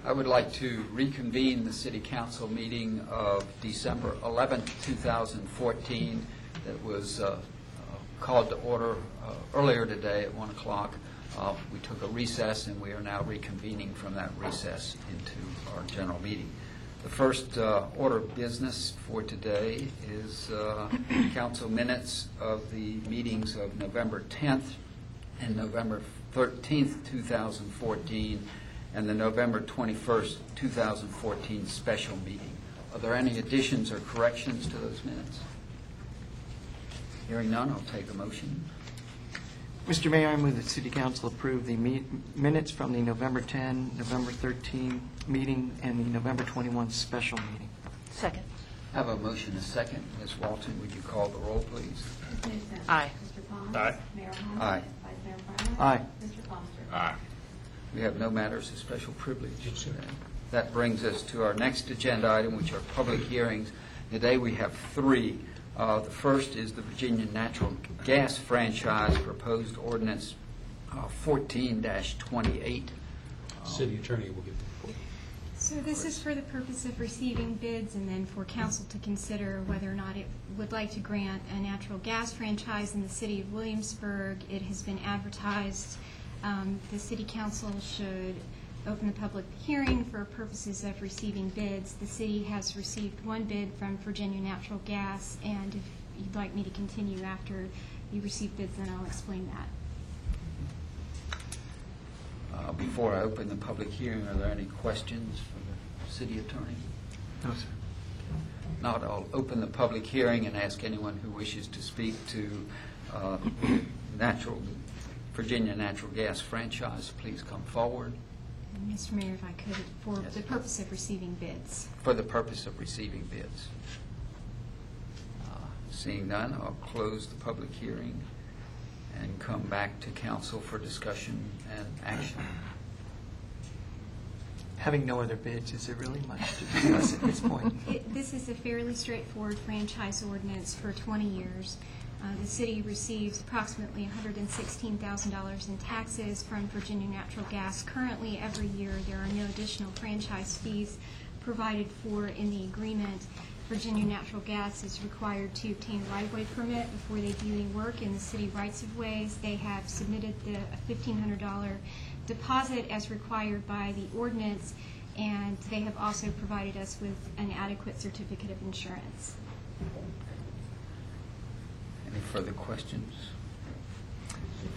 I would like to reconvene the City Council meeting of December 11th, 2014 that was called to order earlier today at 1 o'clock. We took a recess and we are now reconvening from that recess into our general meeting. The first order of business for today is council minutes of the meetings of November 10th and November 13th, 2014, and the November 21st, 2014 special meeting. Are there any additions or corrections to those minutes? Hearing none, I'll take a motion. Mr. Mayor, I move that City Council approve the minutes from the November 10, November 13 meeting and the November 21 special meeting. Second. I have a motion, a second. Ms. Walton, would you call the roll, please? Ms. Newsom. Aye. Mr. Pond. Aye. Mayor Holman. Aye. Vice Mayor Fryland. Aye. Mr. Foster. Aye. We have no matters of special privilege today. That brings us to our next agenda item, which are public hearings. Today we have three. The first is the Virginia Natural Gas Franchise Proposed Ordinance 14-28. City Attorney will give the report. So this is for the purpose of receiving bids and then for council to consider whether or not it would like to grant a natural gas franchise in the city of Williamsburg. It has been advertised. The city council should open the public hearing for purposes of receiving bids. The city has received one bid from Virginia Natural Gas, and if you'd like me to continue after you receive bids, then I'll explain that. Before I open the public hearing, are there any questions for the city attorney? No, sir. Not, I'll open the public hearing and ask anyone who wishes to speak to Virginia Natural Gas Franchise, please come forward. Mr. Mayor, if I could, for the purpose of receiving bids. For the purpose of receiving bids. Seeing none, I'll close the public hearing and come back to council for discussion and action. Having no other bids, is there really much to discuss at this point? This is a fairly straightforward franchise ordinance for 20 years. The city receives approximately $116,000 in taxes from Virginia Natural Gas. Currently, every year, there are no additional franchise fees provided for in the agreement. Virginia Natural Gas is required to obtain a right-of-way permit before they do any work in the city rights-of-ways. They have submitted the $1,500 deposit as required by the ordinance, and they have also provided us with an adequate certificate of insurance. Any further questions?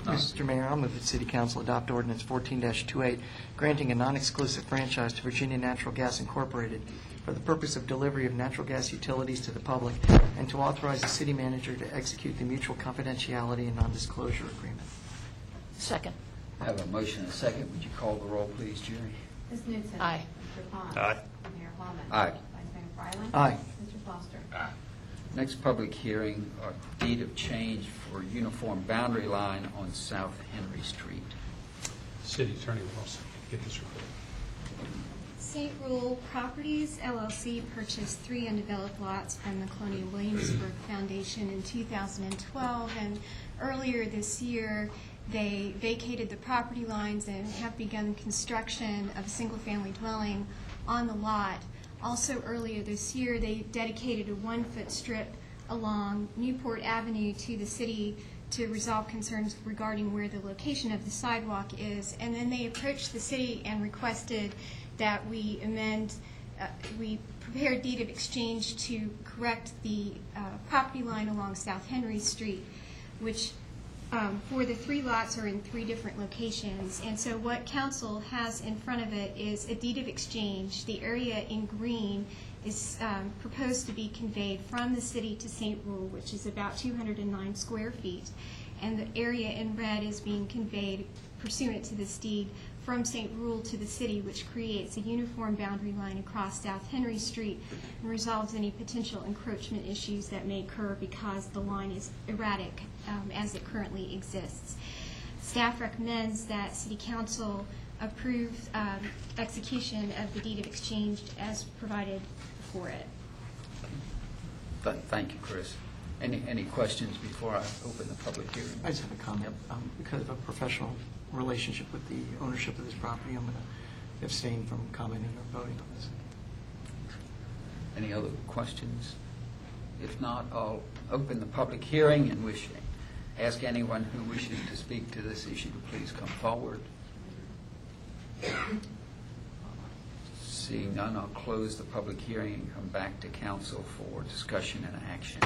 Mr. Mayor, I'll move that City Council adopt Ordinance 14-28, granting a non-exclusive franchise to Virginia Natural Gas Incorporated for the purpose of delivery of natural gas utilities to the public, and to authorize the city manager to execute the mutual confidentiality and non-disclosure agreement. Second. I have a motion and a second. Would you call the roll, please, Jerry? Ms. Newsom. Aye. Mr. Pond. Aye. Mayor Holman. Aye. Vice Mayor Fryland. Aye. Mr. Foster. Aye. Next public hearing, deed of change for uniform boundary line on South Henry Street. City Attorney will also give this report. St. Rule Properties, LLC purchased 3 undeveloped lots from the Colonial Williamsburg Foundation in 2012, and earlier this year they vacated the property lines and have begun construction of a single-family dwelling on the lot. Also earlier this year, they dedicated a 1-foot strip along Newport Avenue to the city to resolve concerns regarding where the location of the sidewalk is. And then they approached the city and requested that we prepare a deed of exchange to correct the property line along South Henry Street, which for the 3 lots are in 3 different locations. And so what council has in front of it is a deed of exchange. The area in green is proposed to be conveyed from the city to St. Rule, which is about 209 square feet. And the area in red is being conveyed pursuant to this deed from St. Rule to the city, which creates a uniform boundary line across South Henry Street and resolves any potential encroachment issues that may occur because the line is erratic as it currently exists. Staff recommends that City Council approve execution of the deed of exchange as provided for it. Thank you, Chris. Any questions before I open the public hearing? I just have a comment. Because of a professional relationship with the ownership of this property, I'm going to abstain from commenting or voting on this. Any other questions? If not, I'll open the public hearing and ask anyone who wishes to speak to this issue to please come forward. Seeing none, I'll close the public hearing and come back to council for discussion and action.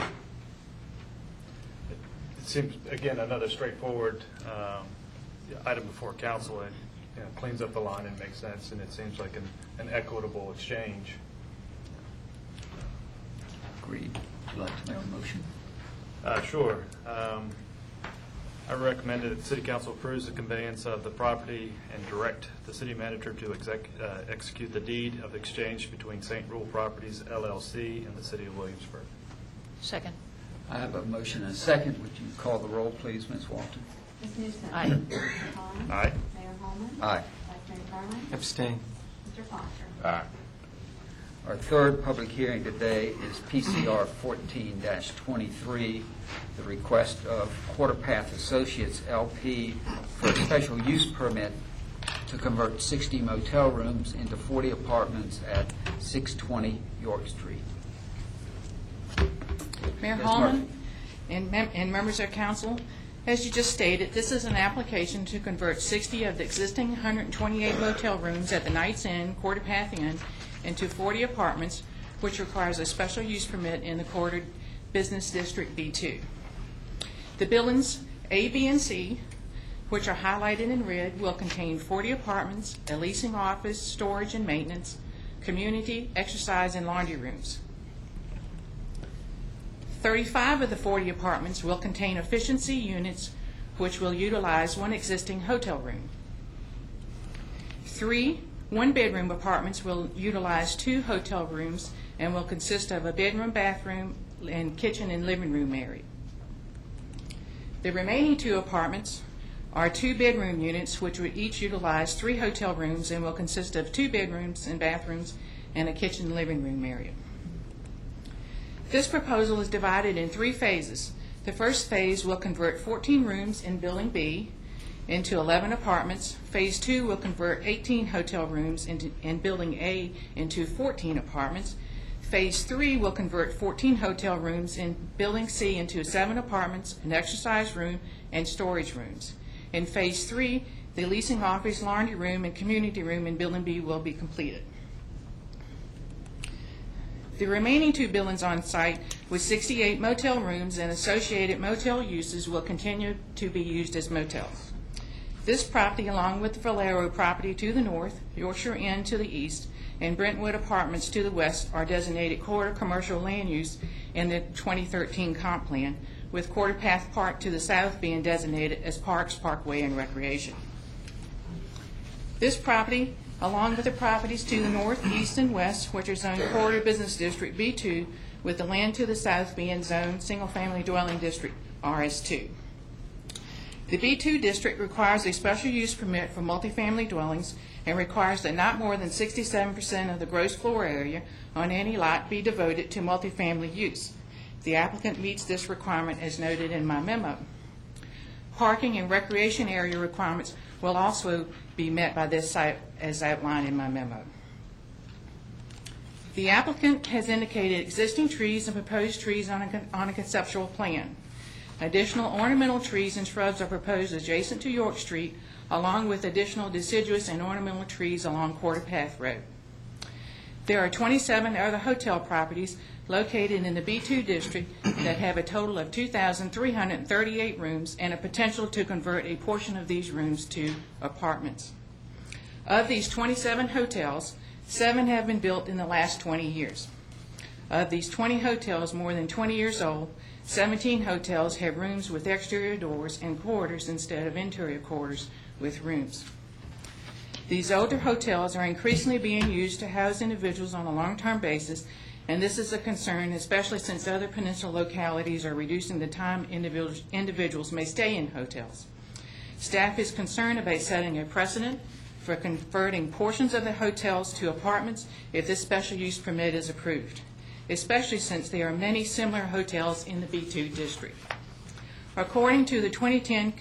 It seems, again, another straightforward item before council. It cleans up the line and makes sense, and it seems like an equitable exchange. Agreed. Would you like to make a motion? Sure. I recommend that the city council approves the conveyance of the property and direct the city manager to execute the deed of exchange between St. Rule Properties LLC and the city of Williamsburg. Second. I have a motion and a second. Would you call the roll, please, Ms. Walton? Ms. Newsom. Aye. Mr. Collins. Aye. Mayor Holman. Aye. Vice Mayor Garland. Abstain. Mr. Foster. Aye. Our third public hearing today is PCR 14-23, the request of Quarter Path Associates LP for a special use permit to convert 60 motel rooms into 40 apartments at 620 York Street. Mayor Ms. Holman Murphy. and members of council, as you just stated, this is an application to convert 60 of the existing 128 motel rooms at the Knights Inn, Quarter Path Inn, into 40 apartments, which requires a special use permit in the Quarter Business District B2. The buildings A, B, and C, which are highlighted in red, will contain 40 apartments, a leasing office, storage and maintenance, community, exercise, and laundry rooms. 35 of the 40 apartments will contain efficiency units, which will utilize one existing hotel room. 3 one-bedroom apartments will utilize 2 hotel rooms and will consist of a bedroom, bathroom, and kitchen and living room area. The remaining 2 apartments are 2-bedroom units, which would each utilize 3 hotel rooms and will consist of 2 bedrooms and bathrooms and a kitchen and living room area. This proposal is divided in 3 phases. The first phase will convert 14 rooms in Building B into 11 apartments. Phase 2 will convert 18 hotel rooms in Building A into 14 apartments. Phase 3 will convert 14 hotel rooms in Building C into 7 apartments, an exercise room, and storage rooms. In Phase 3, the leasing office, laundry room, and community room in Building B will be completed. The remaining 2 buildings on site with 68 motel rooms and associated motel uses will continue to be used as motels. This property, along with the Valero property to the north, Yorkshire Inn to the east, and Brentwood Apartments to the west, are designated Quarter Commercial Land Use in the 2013 Comp Plan, with Quarter Path Park to the south being designated as Parks, Parkway, and Recreation. This property, along with the properties to the north, east, and west, which are zoned Quarter Business District B2, with the land to the south being zoned Single Family Dwelling District RS2. The B2 district requires a special use permit for multifamily dwellings and requires that not more than 67% of the gross floor area on any lot be devoted to multifamily use. The applicant meets this requirement as noted in my memo. Parking and recreation area requirements will also be met by this site as outlined in my memo. The applicant has indicated existing trees and proposed trees on a conceptual plan. Additional ornamental trees and shrubs are proposed adjacent to York Street, along with additional deciduous and ornamental trees along Quarter Path Road. There are 27 other hotel properties located in the B2 district that have a total of 2,338 rooms and a potential to convert a portion of these rooms to apartments. Of these 27 hotels, 7 have been built in the last 20 years. Of these 20 hotels more than 20 years old, 17 hotels have rooms with exterior doors and corridors instead of interior corridors with rooms. These older hotels are increasingly being used to house individuals on a long-term basis, and this is a concern, especially since other peninsula localities are reducing the time individuals may stay in hotels. Staff is concerned about setting a precedent for converting portions of the hotels to apartments if this special use permit is approved, especially since there are many similar hotels in the B2 district. According to the 2010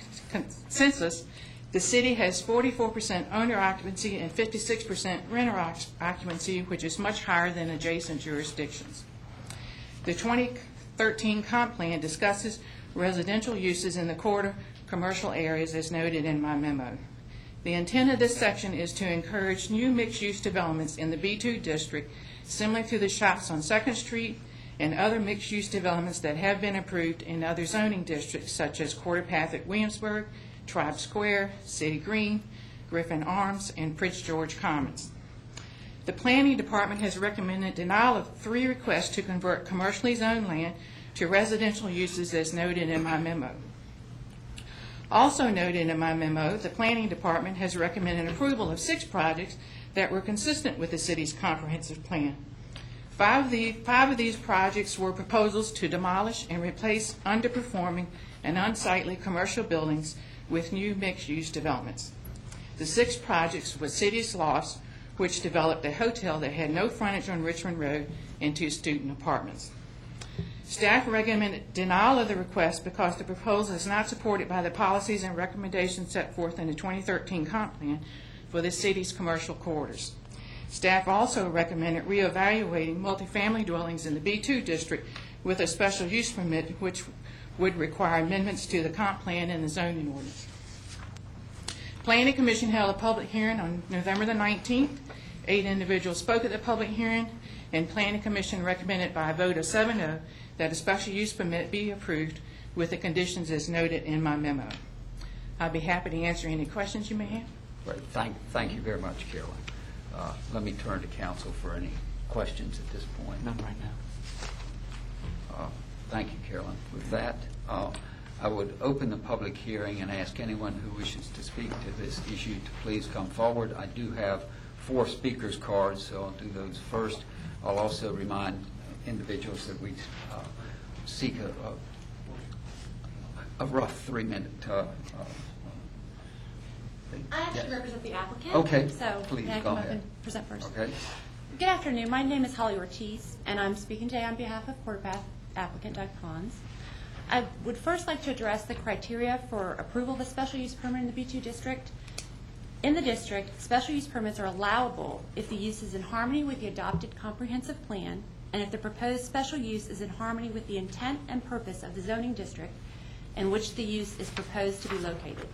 census, The city has 44% owner occupancy and 56% renter occupancy, which is much higher than adjacent jurisdictions. The 2013 comp plan discusses residential uses in the corridor commercial areas as noted in my memo. The intent of this section is to encourage new mixed-use developments in the B2 district, similar to the shops on 2nd Street and other mixed-use developments that have been approved in other zoning districts such as Quarter Path at Williamsburg, Tribe Square, City Green, Griffin Arms, and Prince George Commons. The Planning Department has recommended denial of 3 requests to convert commercially zoned land to residential uses as noted in my memo. Also noted in my memo, the Planning Department has recommended approval of 6 projects that were consistent with the city's comprehensive plan. 5 of these projects were proposals to demolish and replace underperforming and unsightly commercial buildings with new mixed-use developments. The 6 projects were City's Loss, which developed a hotel that had no frontage on Richmond Road and 2 student apartments. Staff recommended denial of the request because the proposal is not supported by the policies and recommendations set forth in the 2013 comp plan for the city's commercial corridors. Staff also recommended reevaluating multifamily dwellings in the B2 district with a special use permit, which would require amendments to the comp plan and the zoning ordinance. Planning Commission held a public hearing on November the 19th. 8 individuals spoke at the public hearing, and Planning Commission recommended by a vote of 7-0 that a special use permit be approved with the conditions as noted in my memo. I'll be happy to answer any questions you may have. Great. Thank you very much, Carolyn. Let me turn to council for any questions at this point. None right now. Thank you, Carolyn. With that, I would open the public hearing and ask anyone who wishes to speak to this issue to please come forward. I do have 4 speakers' cards, so I'll do those first. I'll also remind individuals that we seek a rough 3-minute. I actually represent the applicant. Okay, So please, may I go come up ahead. and present first? Okay. Good afternoon. My name is Holly Ortiz, and I'm speaking today on behalf of Quarter Path applicant Doug Pons. I would first like to address the criteria for approval of a special use permit in the B2 district. In the district, special use permits are allowable if the use is in harmony with the adopted comprehensive plan and if the proposed special use is in harmony with the intent and purpose of the zoning district in which the use is proposed to be located.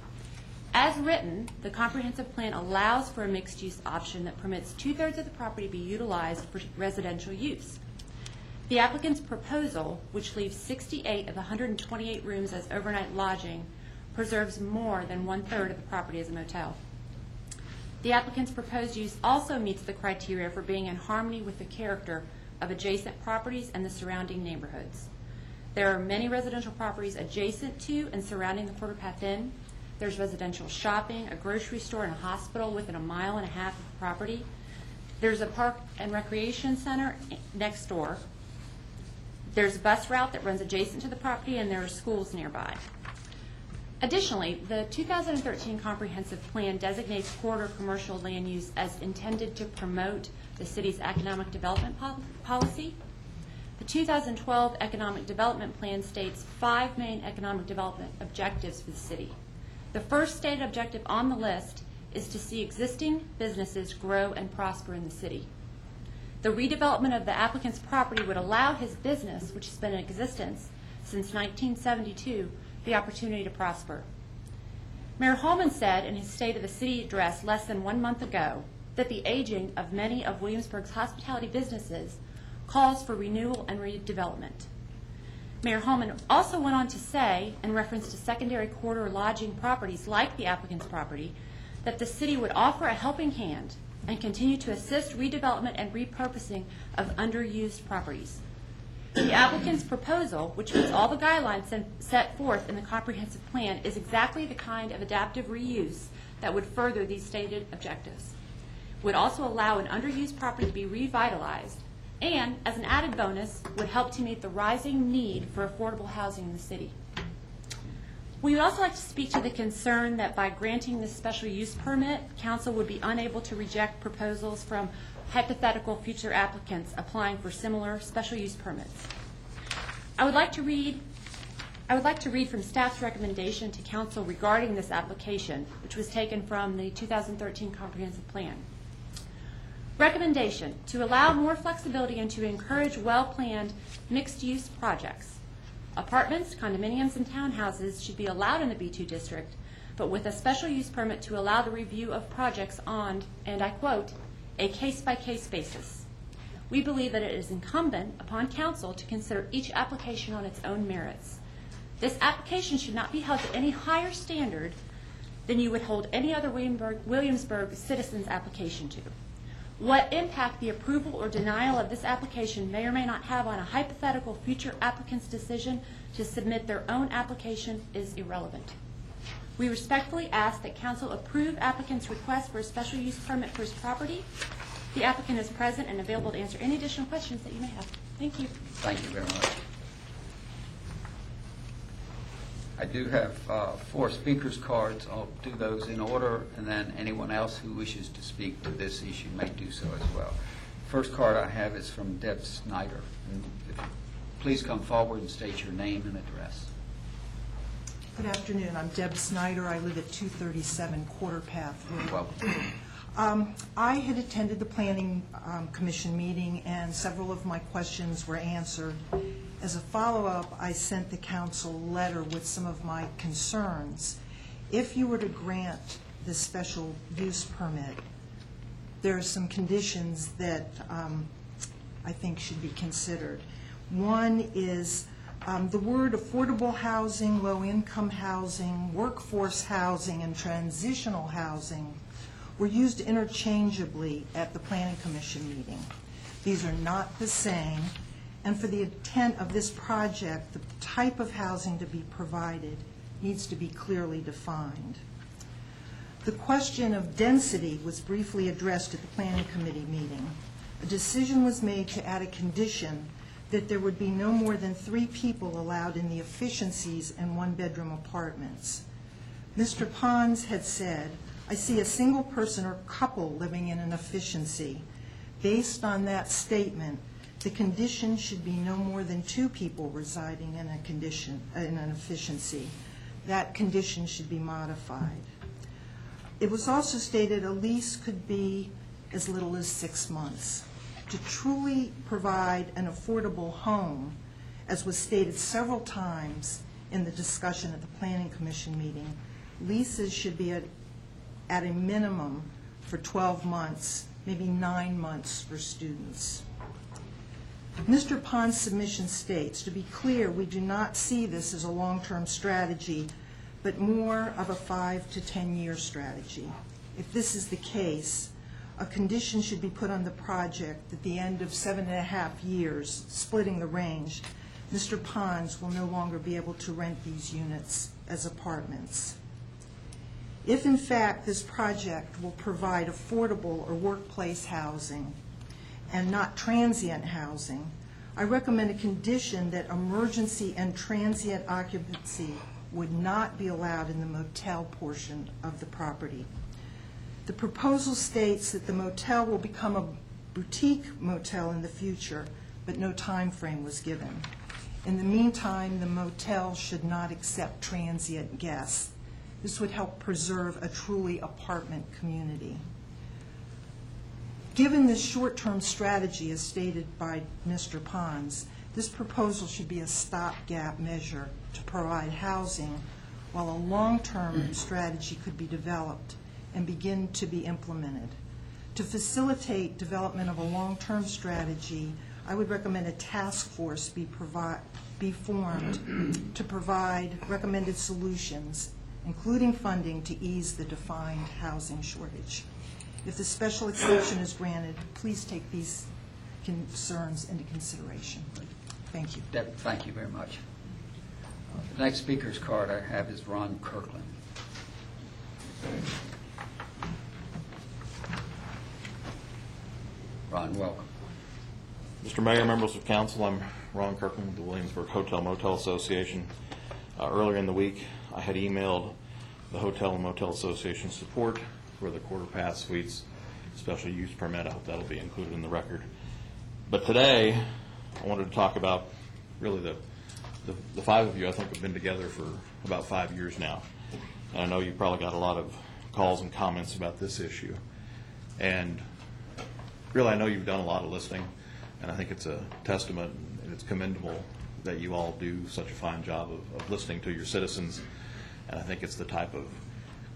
As written, the comprehensive plan allows for a mixed-use option that permits 2/3 of the property to be utilized for residential use. The applicant's proposal, which leaves 68 of the 128 rooms as overnight lodging, preserves more than 1/3 of the property as a motel. The applicant's proposed use also meets the criteria for being in harmony with the character of adjacent properties and the surrounding neighborhoods. There are many residential properties adjacent to and surrounding the Quarter Path Inn. There's residential shopping, a grocery store, and a hospital within 1.5 miles of the property. There's a park and recreation center next door. There's a bus route that runs adjacent to the property, and there are schools nearby. Additionally, the 2013 comprehensive plan designates corridor commercial land use as intended to promote the city's economic development policy. The 2012 economic development plan states 5 main economic development objectives for the city. The first stated objective on the list is to see existing businesses grow and prosper in the city. The redevelopment of the applicant's property would allow his business, which has been in existence since 1972, the opportunity to prosper. Mayor Holman said in his State of the City address less than 1 month ago that the aging of many of Williamsburg's hospitality businesses calls for renewal and redevelopment. Mayor Holman also went on to say, in reference to secondary corridor lodging properties like the applicant's property, that the city would offer a helping hand and continue to assist redevelopment and repurposing of underused properties. The applicant's proposal, which meets all the guidelines set forth in the comprehensive plan, is exactly the kind of adaptive reuse that would further these stated objectives. Would also allow an underused property to be revitalized, and, as an added bonus, would help to meet the rising need for affordable housing in the city. We would also like to speak to the concern that by granting this special use permit, council would be unable to reject proposals from hypothetical future applicants applying for similar special use permits. I would like to read I would like to read from staff's recommendation to council regarding this application, which was taken from the 2013 Comprehensive Plan. Recommendation, to allow more flexibility and to encourage well-planned mixed-use projects. Apartments, condominiums, and townhouses should be allowed in the B2 district, but with a special use permit to allow the review of projects on, and I quote, a case-by-case basis. We believe that it is incumbent upon council to consider each application on its own merits. This application should not be held to any higher standard than you would hold any other Williamsburg citizen's application to. What impact the approval or denial of this application may or may not have on a hypothetical future applicant's decision to submit their own application is irrelevant. We respectfully ask that council approve applicant's request for a special use permit for his property. The applicant is present and available to answer any additional questions that you may have. Thank you. Thank you very much. I do have 4 speakers' cards. I'll do those in order, and then anyone else who wishes to speak to this issue may do so as well. First card I have is from Deb Snyder. And if you please come forward and state your name and address. Good afternoon. I'm Deb Snyder. I live at 237 Quarter Path Road. Welcome. I had attended the Planning Commission meeting, and several of my questions were answered. As a follow-up, I sent the council a letter with some of my concerns. If you were to grant this special use permit, there are some conditions that I think should be considered. One is the word affordable housing, low-income housing, workforce housing, and transitional housing were used interchangeably at the Planning Commission meeting. These are not the same, and for the intent of this project, the type of housing to be provided needs to be clearly defined. The question of density was briefly addressed at the Planning Committee meeting. A decision was made to add a condition that there would be no more than 3 people allowed in the efficiencies and 1-bedroom apartments. Mr. Pons had said, I see a single person or couple living in an efficiency. Based on that statement, the condition should be no more than 2 people residing in an efficiency. That condition should be modified. It was also stated a lease could be as little as 6 months. To truly provide an affordable home, as was stated several times in the discussion at the Planning Commission meeting, leases should be at a minimum for 12 months, maybe 9 months for students. Mr. Pond's submission states, to be clear, we do not see this as a long-term strategy, but more of a 5 to 10-year strategy. If this is the case, a condition should be put on the project at the end of 7.5 years, splitting the range. Mr. Pons will no longer be able to rent these units as apartments. If, in fact, this project will provide affordable or workplace housing and not transient housing, I recommend a condition that emergency and transient occupancy would not be allowed in the motel portion of the property. The proposal states that the motel will become a boutique motel in the future, but no time frame was given. In the meantime, the motel should not accept transient guests. This would help preserve a truly apartment community. Given this short-term strategy as stated by Mr. Pons, this proposal should be a stopgap measure to provide housing while a long-term strategy could be developed and begin to be implemented. To facilitate development of a long-term strategy, I would recommend a task force be formed to provide recommended solutions, including funding to ease the defined housing shortage. If the special exception is granted, please take these concerns into consideration. Thank you. Deb, thank you very much. The next speaker's card I have is Ron Kirkland. Ron, welcome. Mr. Mayor, members of council, I'm Ron Kirkland with the Williamsburg Hotel Motel Association. Earlier in the week, I had emailed the Hotel and Motel Association support for the Quarter Path Suites special use permit. I hope that'll be included in the record. But today, I wanted to talk about really the five of you, I think, have been together for about 5 years now. And I know you probably got a lot of calls and comments about this issue. And really, I know you've done a lot of listening, and I think it's a testament, and it's commendable that you all do such a fine job of listening to your citizens. And I think it's the type of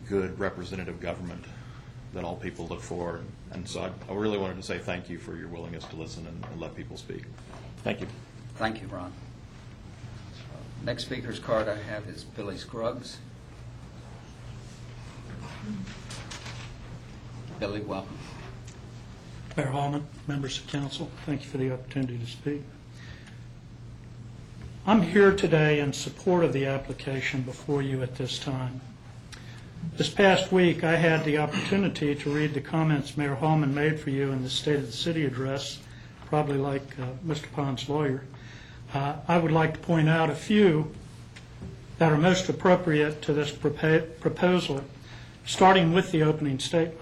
good representative government that all people look for. And so I really wanted to say thank you for your willingness to listen and let people speak. Thank you. Thank you, Ron. Next speaker's card I have is Billy Scruggs. Billy, welcome. Mayor Hallman, members of council, thank you for the opportunity to speak. I'm here today in support of the application before you at this time. This past week, I had the opportunity to read the comments Mayor Hallman made for you in the State of the City address, probably like Mr. Pond's lawyer. I would like to point out a few that are most appropriate to this proposal, starting with the opening statement.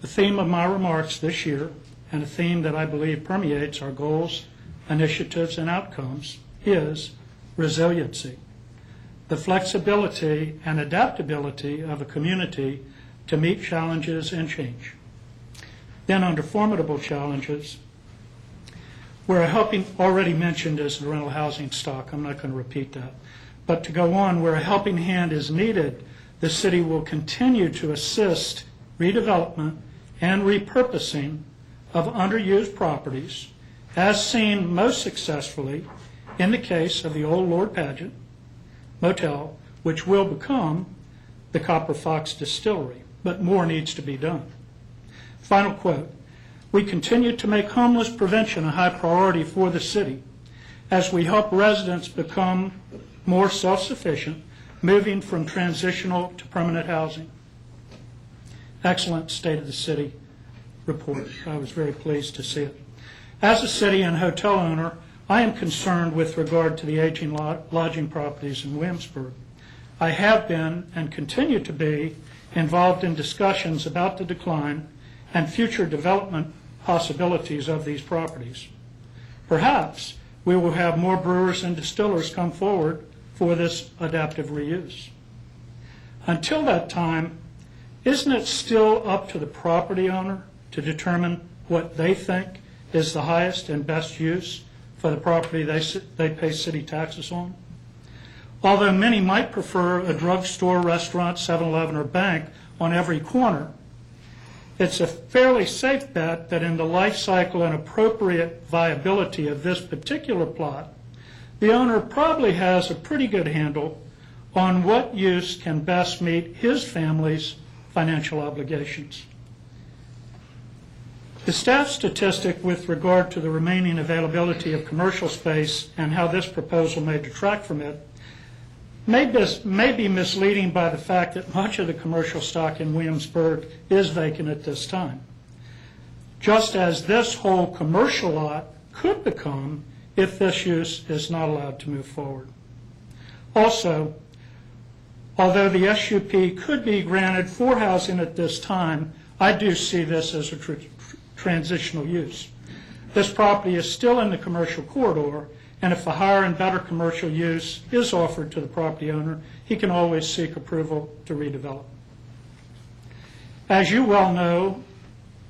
The theme of my remarks this year, and a theme that I believe permeates our goals, initiatives, and outcomes, is resiliency, the flexibility and adaptability of a community to meet challenges and change. Then under formidable challenges, we're helping, already mentioned is the rental housing stock. I'm not going to repeat that. But to go on, where a helping hand is needed, the city will continue to assist redevelopment and repurposing of underused properties, as seen most successfully in the case of the old Lord Pageant Motel, which will become the Copper Fox Distillery. But more needs to be done. Final quote. We continue to make homeless prevention a high priority for the city as we help residents become more self-sufficient, moving from transitional to permanent housing. Excellent State of the City report. I was very pleased to see it. As a city and hotel owner, I am concerned with regard to the aging lodging properties in Williamsburg. I have been and continue to be involved in discussions about the decline and future development possibilities of these properties. Perhaps we will have more brewers and distillers come forward for this adaptive reuse. Until that time, isn't it still up to the property owner to determine what they think is the highest and best use for the property they pay city taxes on? Although many might prefer a drugstore, restaurant, 7-Eleven, or bank on every corner, it's a fairly safe bet that in the life cycle and appropriate viability of this particular plot, the owner probably has a pretty good handle on what use can best meet his family's financial obligations. The staff statistic with regard to the remaining availability of commercial space and how this proposal may detract from it may be misleading by the fact that much of the commercial stock in Williamsburg is vacant at this time, just as this whole commercial lot could become if this use is not allowed to move forward. Also, although the SUP could be granted for housing at this time, I do see this as a transitional use. This property is still in the commercial corridor, and if a higher and better commercial use is offered to the property owner, he can always seek approval to redevelop. As you well know,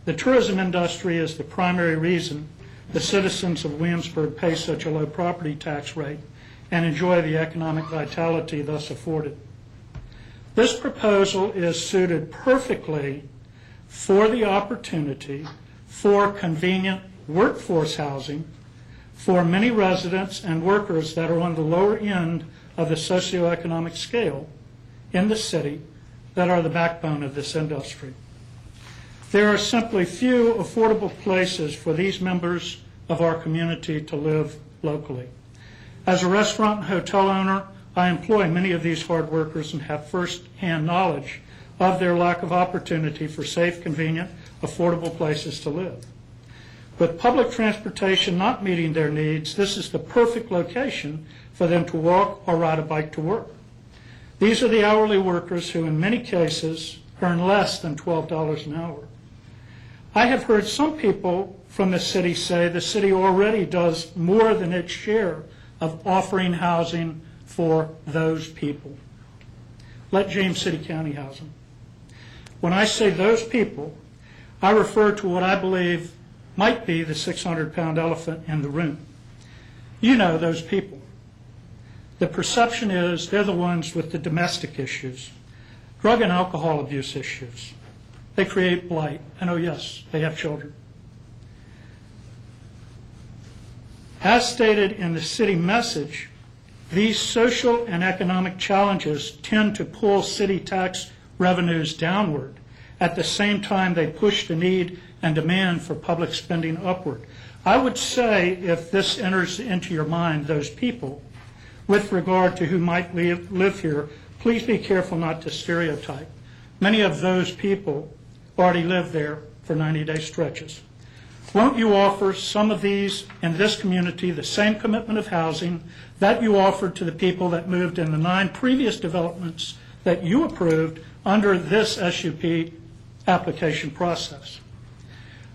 the tourism industry is the primary reason the citizens of Williamsburg pay such a low property tax rate and enjoy the economic vitality thus afforded. This proposal is suited perfectly for the opportunity for convenient workforce housing for many residents and workers that are on the lower end of the socioeconomic scale in the city that are the backbone of this industry. There are simply few affordable places for these members of our community to live locally. As a restaurant and hotel owner, I employ many of these hard workers and have first-hand knowledge of their lack of opportunity for safe, convenient, affordable places to live. With public transportation not meeting their needs, this is the perfect location for them to walk or ride a bike to work. These are the hourly workers who in many cases earn less than $12 an hour. I have heard some people from the city say the city already does more than its share of offering housing for those people. Let James City County house them. When I say those people, I refer to what I believe might be the 600-pound elephant in the room. You know those people. The perception is they're the ones with the domestic issues, drug and alcohol abuse issues. They create blight, and oh yes, they have children. As stated in the city message, these social and economic challenges tend to pull city tax revenues downward. At the same time, they push the need and demand for public spending upward. I would say, if this enters into your mind, those people, with regard to who might live here, please be careful not to stereotype. Many of those people already live there for 90-day stretches. Won't you offer some of these in this community the same commitment of housing that you offered to the people that moved in the 9 previous developments that you approved under this SUP application process?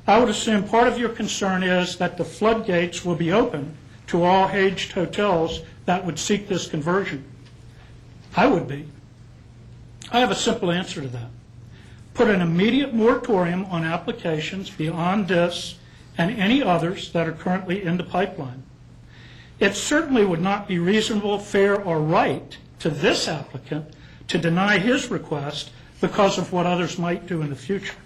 I would assume part of your concern is that the floodgates will be open to all aged hotels that would seek this conversion. I would be. I have a simple answer to that. Put an immediate moratorium on applications beyond this and any others that are currently in the pipeline. It certainly would not be reasonable, fair, or right to this applicant to deny his request because of what others might do in the future.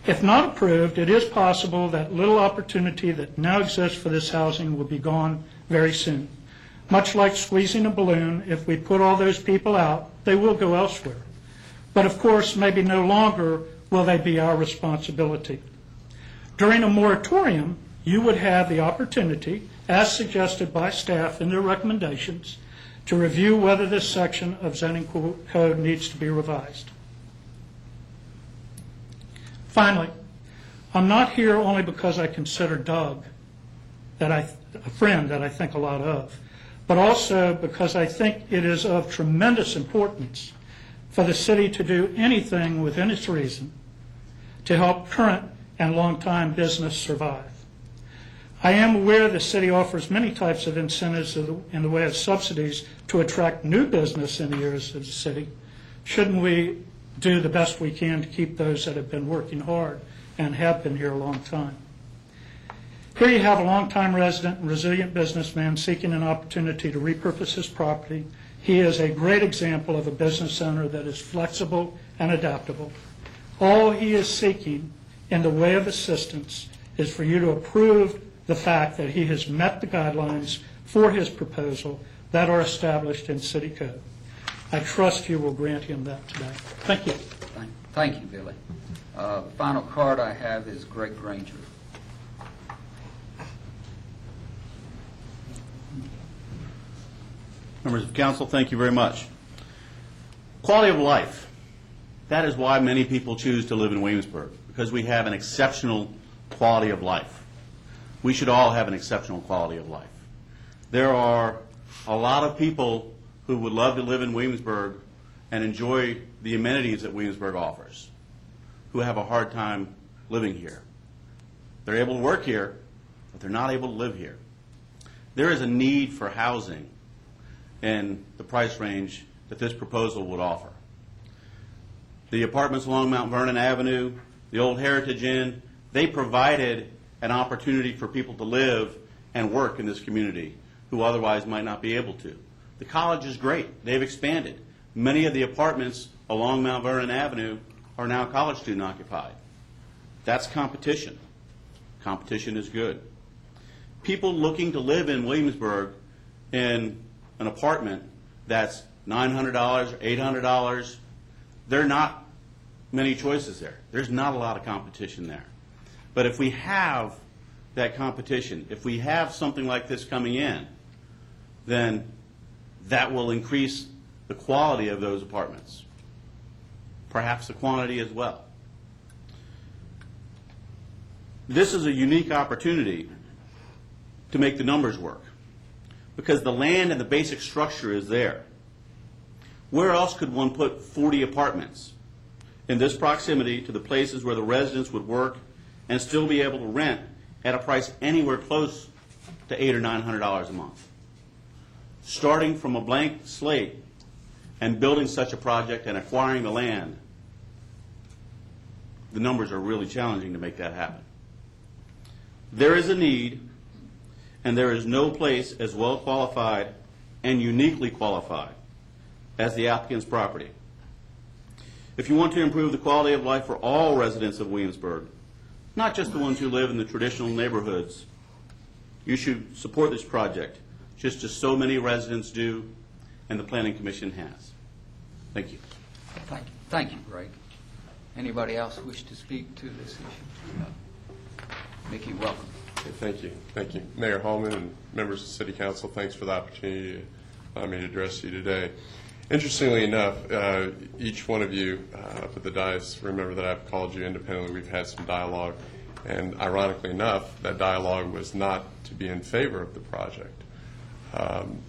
If not approved, it is possible that little opportunity that now exists for this housing will be gone very soon. Much like squeezing a balloon, if we put all those people out, they will go elsewhere. But of course, maybe no longer will they be our responsibility. During a moratorium, you would have the opportunity, as suggested by staff in their recommendations, to review whether this section of zoning code needs to be revised. Finally, I'm not here only because I consider Doug a friend that I think a lot of, but also because I think it is of tremendous importance for the city to do anything within its reason to help current and long-time business survive. I am aware the city offers many types of incentives in the way of subsidies to attract new business in the areas of the city. Shouldn't we do the best we can to keep those that have been working hard and have been here a long time? Here you have a long-time resident and resilient businessman seeking an opportunity to repurpose his property. He is a great example of a business owner that is flexible and adaptable. All he is seeking in the way of assistance is for you to approve the fact that he has met the guidelines for his proposal that are established in city code. I trust you will grant him that today. Thank you. Thank you, Billy. The final card I have is Greg Granger. Members of council, thank you very much. Quality of life. That is why many people choose to live in Williamsburg, because we have an exceptional quality of life. We should all have an exceptional quality of life. There are a lot of people who would love to live in Williamsburg and enjoy the amenities that Williamsburg offers, who have a hard time living here. They're able to work here, but they're not able to live here. There is a need for housing in the price range that this proposal would offer. The apartments along Mount Vernon Avenue, the old Heritage Inn, they provided an opportunity for people to live and work in this community who otherwise might not be able to. The college is great. They've expanded. Many of the apartments along Mount Vernon Avenue are now college student occupied. That's competition. Competition is good. People looking to live in Williamsburg in an apartment that's $900 or $800, there are not many choices there. There's not a lot of competition there. But if we have that competition, if we have something like this coming in, then that will increase the quality of those apartments, perhaps the quantity as well. This is a unique opportunity to make the numbers work, because the land and the basic structure is there. Where else could one put 40 apartments in this proximity to the places where the residents would work and still be able to rent at a price anywhere close to $800 or $900 a month? starting from a blank slate and building such a project and acquiring the land, the numbers are really challenging to make that happen. There is a need, and there is no place as well qualified and uniquely qualified as the applicant's property. If you want to improve the quality of life for all residents of Williamsburg, not just the ones who live in the traditional neighborhoods, you should support this project, just as so many residents do and the Planning Commission has. Thank you. Thank you, Greg. Anybody else wish to speak to this issue? No. Mickey, welcome. Okay, thank you. Thank you. Mayor Hallman and members of the City Council, thanks for the opportunity to allow me to address you today. Interestingly enough, each one of you up at the dais, remember that I've called you independently. We've had some dialogue, and ironically enough, that dialogue was not to be in favor of the project.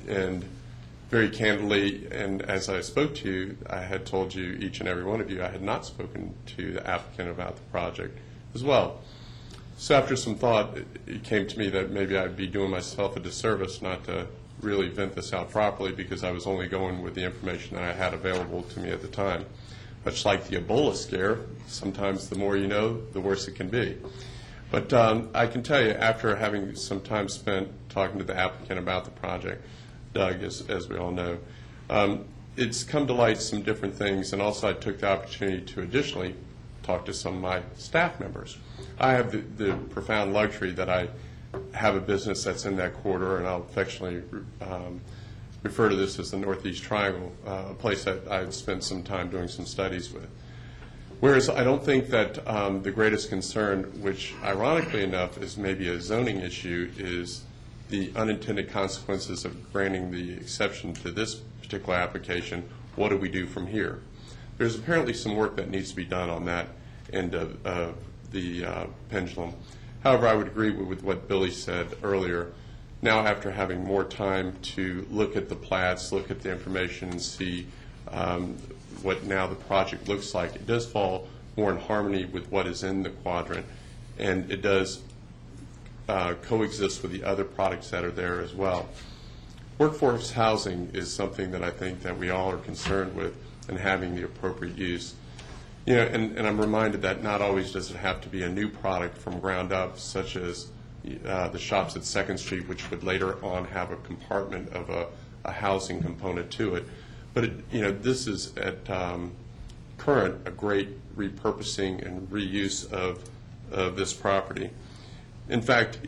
And very candidly, and as I spoke to you, I had told you, each and every one of you, I had not spoken to the applicant about the project as well. So after some thought, it came to me that maybe I'd be doing myself a disservice not to really vent this out properly, because I was only going with the information that I had available to me at the time. Much like the Ebola scare, sometimes the more you know, the worse it can be. But I can tell you, after having some time spent talking to the applicant about the project, Doug, as we all know, it's come to light some different things, and also I took the opportunity to additionally talk to some of my staff members. I have the profound luxury that I have a business that's in that corridor, and I'll affectionately refer to this as the Northeast Triangle, a place that I've spent some time doing some studies with. Whereas I don't think that the greatest concern, which ironically enough is maybe a zoning issue, is the unintended consequences of granting the exception to this particular application. What do we do from here? There's apparently some work that needs to be done on that end of the pendulum. However, I would agree with what Billy said earlier. Now, after having more time to look at the plats, look at the information, and see what now the project looks like, it does fall more in harmony with what is in the quadrant, and it does coexist with the other products that are there as well. Workforce housing is something that I think that we all are concerned with, and having the appropriate use. You know, and I'm reminded that not always does it have to be a new product from ground up, such as the shops at 2nd Street, which would later on have a compartment of a housing component to it. But this is at current a great repurposing and reuse of this property. In fact,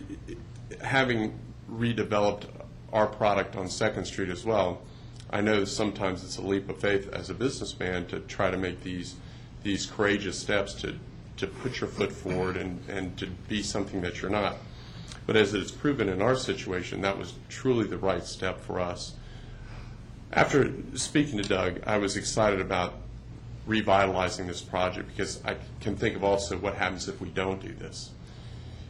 having redeveloped our product on 2nd Street as well, I know sometimes it's a leap of faith as a businessman to try to make these courageous steps to put your foot forward and to be something that you're not. But as it's proven in our situation, that was truly the right step for us. After speaking to Doug, I was excited about revitalizing this project, because I can think of also what happens if we don't do this.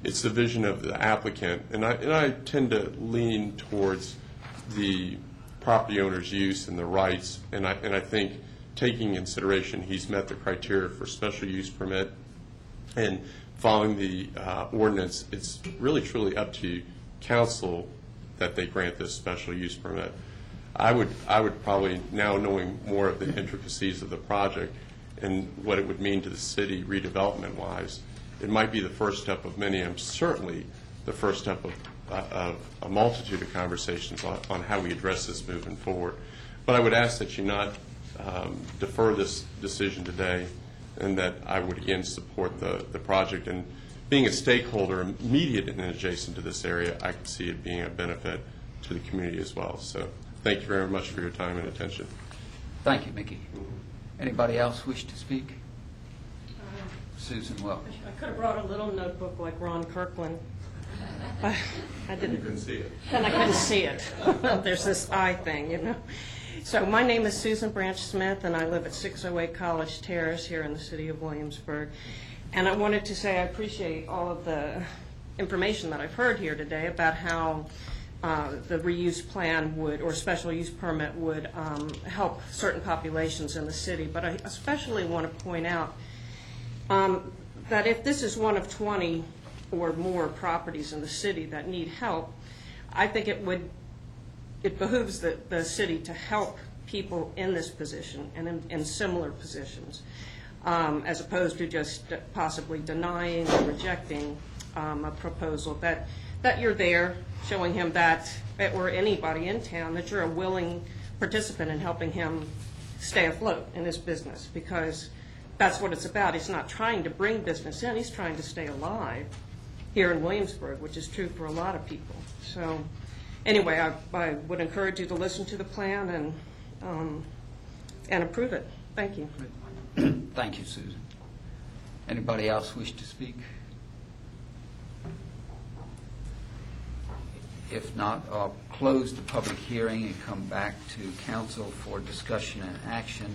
It's the vision of the applicant, and I tend to lean towards the property owner's use and the rights, and I think taking into consideration he's met the criteria for special use permit and following the ordinance, it's really truly up to council that they grant this special use permit. I would probably, now knowing more of the intricacies of the project and what it would mean to the city redevelopment-wise, it might be the first step of many, and certainly the first step of a multitude of conversations on how we address this moving forward. But I would ask that you not defer this decision today, and that I would again support the project. And being a stakeholder immediate and adjacent to this area, I can see it being a benefit to the community as well. So thank you very much for your time and attention. Thank you, Mickey. Anybody else wish to speak? Susan, well. I could have brought a little notebook like Ron Kirkland. I didn't. You couldn't see it. And I couldn't see it. There's this eye thing, you know. So my name is Susan Branch Smith, and I live at 608 College Terrace here in the city of Williamsburg. And I wanted to say I appreciate all of the information that I've heard here today about how the reuse plan would, or special use permit would help certain populations in the city. But I especially want to point out that if this is one of 20 or more properties in the city that need help, I think it would it behooves the city to help people in this position and in similar positions, as opposed to just possibly denying or rejecting a proposal, that you're there showing him that, or anybody in town, that you're a willing participant in helping him stay afloat in his business, because that's what it's about. He's not trying to bring business in, he's trying to stay alive here in Williamsburg, which is true for a lot of people. So anyway, I would encourage you to listen to the plan and approve it. Thank you. Thank you, Susan. Anybody else wish to speak? If not, I'll close the public hearing and come back to council for discussion and action.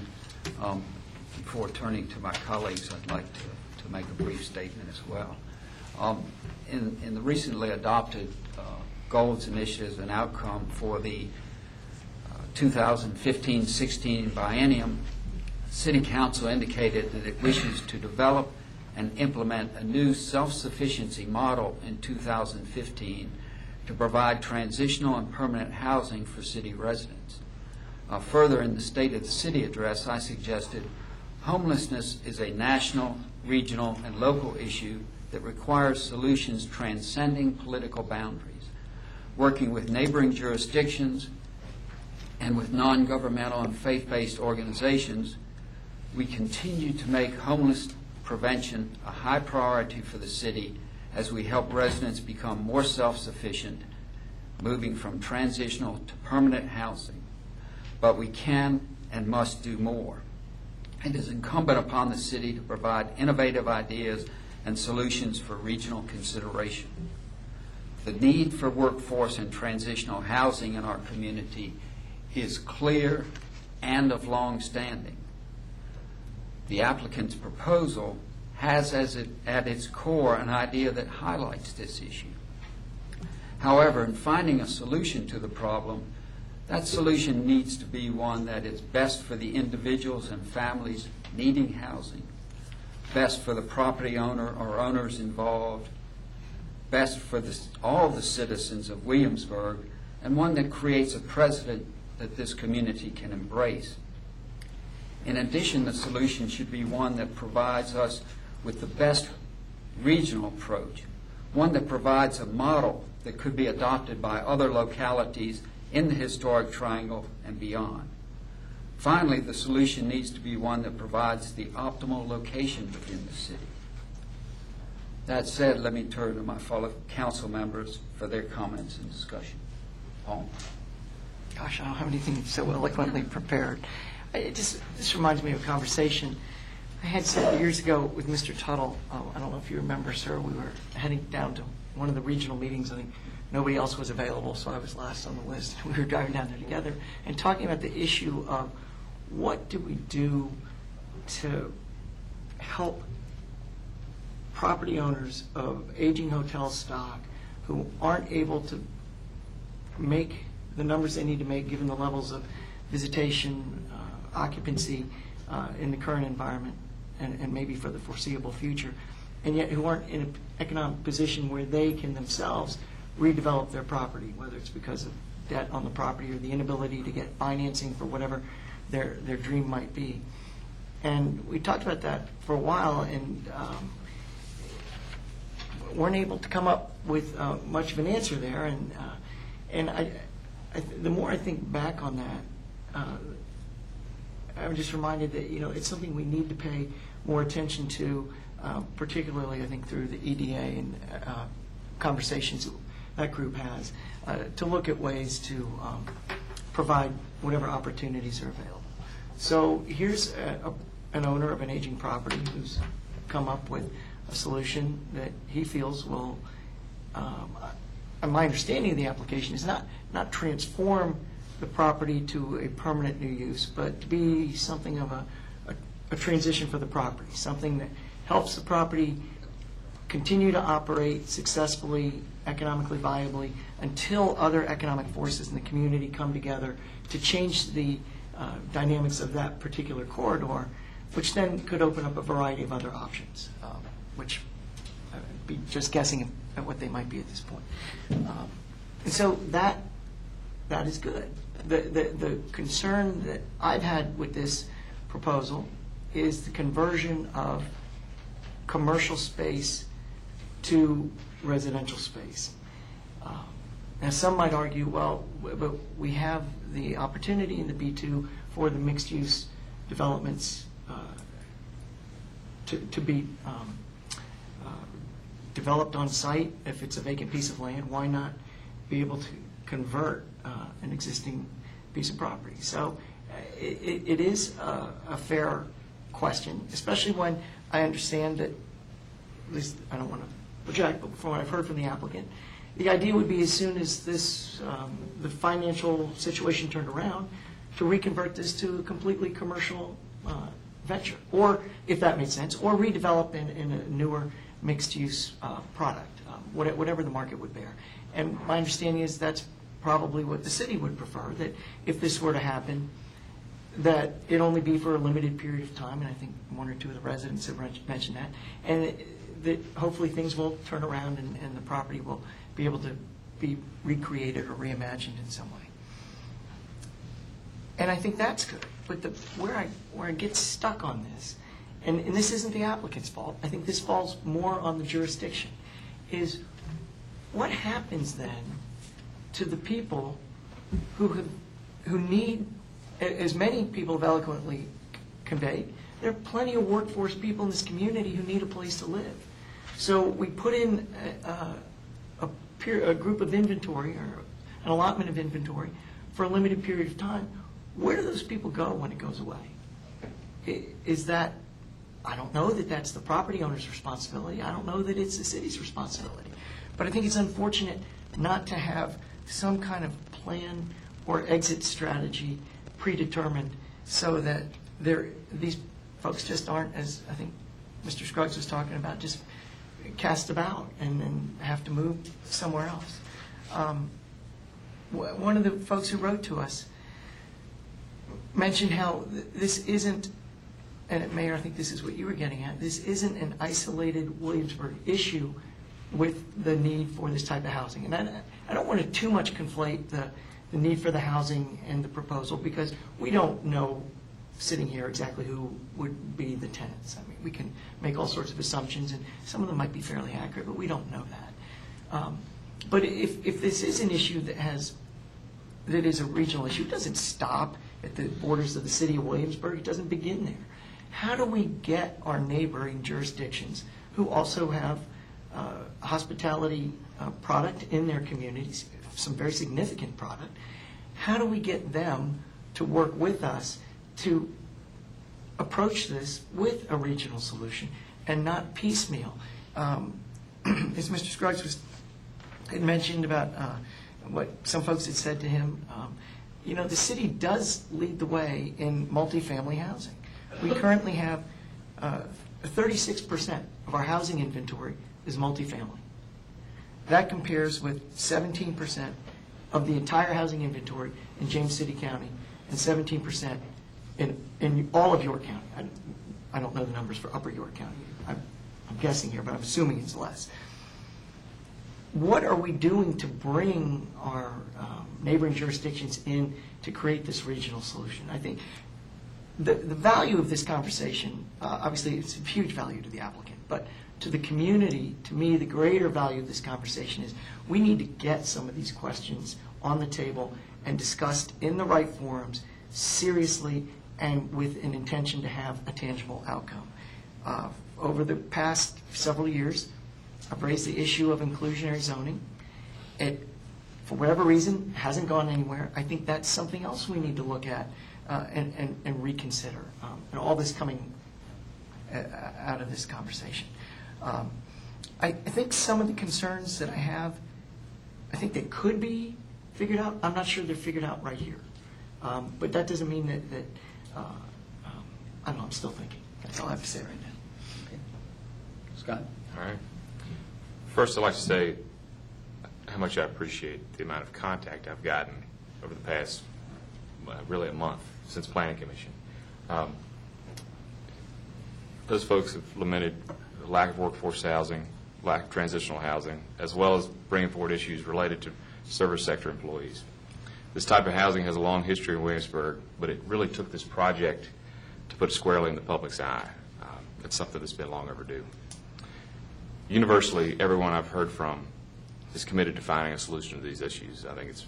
Before turning to my colleagues, I'd like to make a brief statement as well. In the recently adopted goals, initiatives, and outcome for the 2015-16 biennium, City Council indicated that it wishes to develop and implement a new self-sufficiency model in 2015 to provide transitional and permanent housing for city residents. Further, in the State of the City address, I suggested homelessness is a national, regional, and local issue that requires solutions transcending political boundaries. Working with neighboring jurisdictions and with non-governmental and faith-based organizations, we continue to make homeless prevention a high priority for the city as we help residents become more self-sufficient, moving from transitional to permanent housing. But we can and must do more. It is incumbent upon the city to provide innovative ideas and solutions for regional consideration. The need for workforce and transitional housing in our community is clear and of long standing. The applicant's proposal has at its core an idea that highlights this issue. However, in finding a solution to the problem, that solution needs to be one that is best for the individuals and families needing housing, best for the property owner or owners involved, best for all the citizens of Williamsburg, and one that creates a precedent that this community can embrace. In addition, the solution should be one that provides us with the best regional approach, one that provides a model that could be adopted by other localities in the historic triangle and beyond. Finally, the solution needs to be one that provides the optimal location within the city. That said, let me turn to my fellow council members for their comments and discussion. Paul? Gosh, I don't have anything so eloquently prepared. This reminds me of a conversation I had several years ago with Mr. Tuttle. I don't know if you remember, sir. We were heading down to one of the regional meetings. I think nobody else was available, so I was last on the list. We were driving down there together and talking about the issue of what do we do to help property owners of aging hotel stock who aren't able to make the numbers they need to make given the levels of visitation, occupancy in the current environment and maybe for the foreseeable future, and yet who aren't in an economic position where they can themselves redevelop their property, whether it's because of debt on the property or the inability to get financing for whatever their dream might be. And we talked about that for a while and weren't able to come up with much of an answer there. And the more I think back on that, I'm just reminded that it's something we need to pay more attention to, particularly I think through the EDA and conversations that group has, to look at ways to provide whatever opportunities are available. So here's an owner of an aging property who's come up with a solution that he feels will, my understanding of the application is not transform the property to a permanent new use, but to be something of a transition for the property, something that helps the property continue to operate successfully, economically viably, until other economic forces in the community come together to change the dynamics of that particular corridor, which then could open up a variety of other options, which I'd be just guessing at what they might be at this point. And so that that is good. The concern that I've had with this proposal is the conversion of commercial space to residential space. Now, some might argue, well, but we have the opportunity in the B2 for the mixed-use developments to be developed on site. If it's a vacant piece of land, why not be able to convert an existing piece of property? So it is a fair question, especially when I understand that, at least I don't want to project, but from what I've heard from the applicant, the idea would be as soon as this, the financial situation turned around, to reconvert this to a completely commercial venture, or, if that makes sense, or redevelop in a newer mixed-use product, whatever the market would bear. And my understanding is that's probably what the city would prefer, that if this were to happen, that it only be for a limited period of time, and I think one or two of the residents have mentioned that, and that hopefully things will turn around and the property will be able to be recreated or reimagined in some way. And I think that's good. But where I get stuck on this, and this isn't the applicant's fault, I think this falls more on the jurisdiction, is what happens then to the people who need, as many people have eloquently conveyed, there are plenty of workforce people in this community who need a place to live. So we put in a group of inventory, or an allotment of inventory, for a limited period of time. Where do those people go when it goes away? Is that, I don't know that that's the property owner's responsibility. I don't know that it's the city's responsibility. But I think it's unfortunate not to have some kind of plan or exit strategy predetermined so that these folks just aren't, as I think Mr. Scruggs was talking about, just cast about and then have to move somewhere else. One of the folks who wrote to us mentioned how this isn't, and Mayor, I think this is what you were getting at, this isn't an isolated Williamsburg issue with the need for this type of housing. And I don't want to too much conflate the need for the housing and the proposal, because we don't know, sitting here, exactly who would be the tenants. I mean, we can make all sorts of assumptions, and some of them might be fairly accurate, but we don't know that. But if this is an issue that is a regional issue, it doesn't stop at the borders of the city of Williamsburg. It doesn't begin there. How do we get our neighboring jurisdictions, who also have hospitality product in their communities, some very significant product, how do we get them to work with us to approach this with a regional solution and not piecemeal? As Mr. Scruggs had mentioned about what some folks had said to him, the city does lead the way in multifamily housing. We currently have 36% of our housing inventory is multifamily. That compares with 17% of the entire housing inventory in James City County and 17% in all of York County. I don't know the numbers for Upper York County. I'm guessing here, but I'm assuming it's less. What are we doing to bring our neighboring jurisdictions in to create this regional solution? I think the value of this conversation, obviously it's of huge value to the applicant, but to the community, to me, the greater value of this conversation is we need to get some of these questions on the table and discussed in the right forums, seriously, and with an intention to have a tangible outcome. Over the past several years, I've raised the issue of inclusionary zoning. It, for whatever reason, hasn't gone anywhere. I think that's something else we need to look at and reconsider. And all this coming out of this conversation. I think some of the concerns that I have, I think they could be figured out. I'm not sure they're figured out right here. But that doesn't mean that I don't know, I'm still thinking. That's all I have to say right now. Okay. Scott? All right. First, I'd like to say how much I appreciate the amount of contact I've gotten over the past, really a month since Planning Commission. Those folks have lamented the lack of workforce housing, lack of transitional housing, as well as bringing forward issues related to service sector employees. This type of housing has a long history in Williamsburg, but it really took this project to put it squarely in the public's eye. It's something that's been long overdue. Universally, everyone I've heard from is committed to finding a solution to these issues. I think it's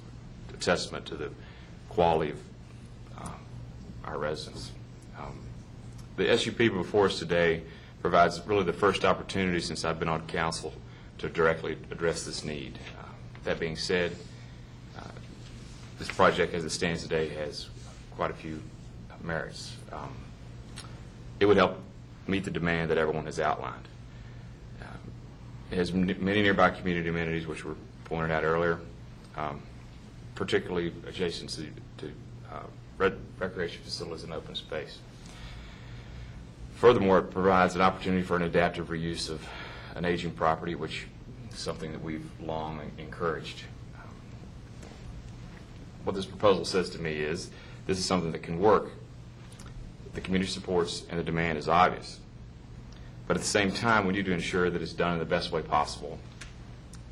a testament to the quality of our residents. The SUP before us today provides really the first opportunity since I've been on council to directly address this need. That being said, this project as it stands today has quite a few merits. It would help meet the demand that everyone has outlined. It has many nearby community amenities, which were pointed out earlier, particularly adjacent to recreation facilities and open space. Furthermore, it provides an opportunity for an adaptive reuse of an aging property, which is something that we've long encouraged. What this proposal says to me is this is something that can work. The community supports and the demand is obvious. But at the same time, we need to ensure that it's done in the best way possible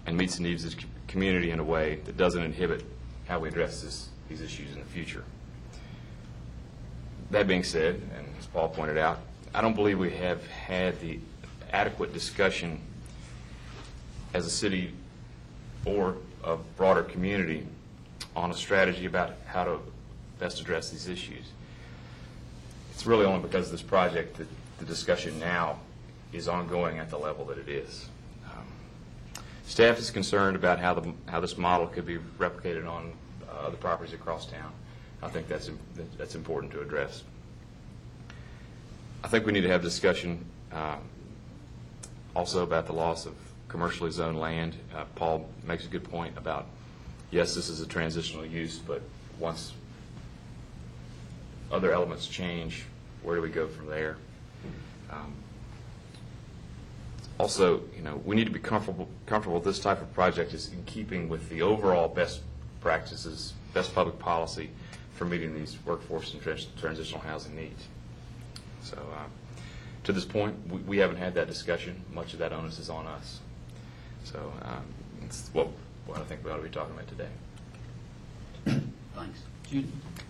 and meets the needs of the community in a way that doesn't inhibit how we address these issues in the future. That being said, and as Paul pointed out, I don't believe we have had the adequate discussion as a city or a broader community on a strategy about how to best address these issues. It's really only because of this project that the discussion now is ongoing at the level that it is. Staff is concerned about how this model could be replicated on other properties across town. I think that's important to address. I think we need to have discussion also about the loss of commercially zoned land. Paul makes a good point about, yes, this is a transitional use, but once other elements change, where do we go from there? Also, we need to be comfortable this type of project is in keeping with the overall best practices, best public policy for meeting these workforce and transitional housing needs. So to this point, we haven't had that discussion. Much of that onus is on us. So it's what I think we ought to be talking about today. Thanks. Judy?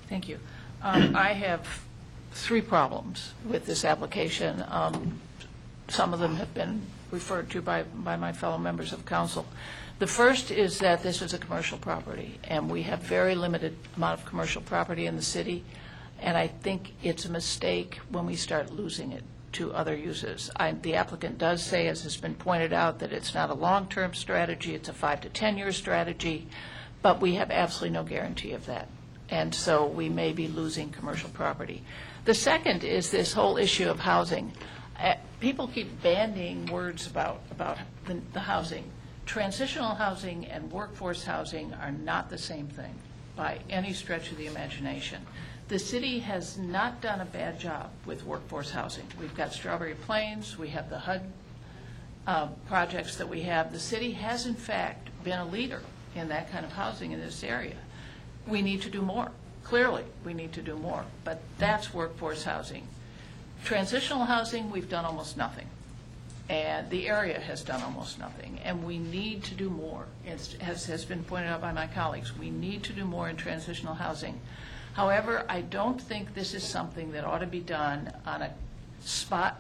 Thank you. I have 3 problems with this application. Some of them have been referred to by my fellow members of council. The first is that this is a commercial property, and we have very limited amount of commercial property in the city, and I think it's a mistake when we start losing it to other uses. The applicant does say, as has been pointed out, that it's not a long-term strategy, it's a 5 to 10-year strategy, but we have absolutely no guarantee of that. And so we may be losing commercial property. The second is this whole issue of housing. People keep bandying words about the housing. Transitional housing and workforce housing are not the same thing by any stretch of the imagination. The city has not done a bad job with workforce housing. We've got Strawberry Plains, we have the HUD projects that we have. The city has, in fact, been a leader in that kind of housing in this area. We need to do more. Clearly, we need to do more, but that's workforce housing. Transitional housing, we've done almost nothing, and the area has done almost nothing, and we need to do more. As has been pointed out by my colleagues, we need to do more in transitional housing. However, I don't think this is something that ought to be done on a spot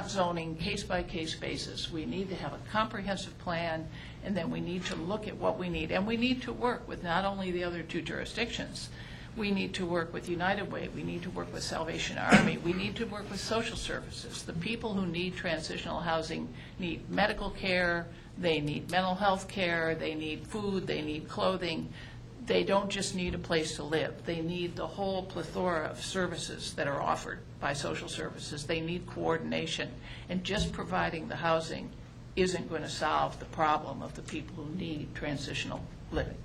zoning, case-by-case basis. We need to have a comprehensive plan, and then we need to look at what we need. And we need to work with not only the other 2 jurisdictions. We need to work with United Way. We need to work with Salvation Army. We need to work with social services. The people who need transitional housing need medical care. They need mental health care. They need food. They need clothing. They don't just need a place to live. They need the whole plethora of services that are offered by social services. They need coordination. And just providing the housing isn't going to solve the problem of the people who need transitional living.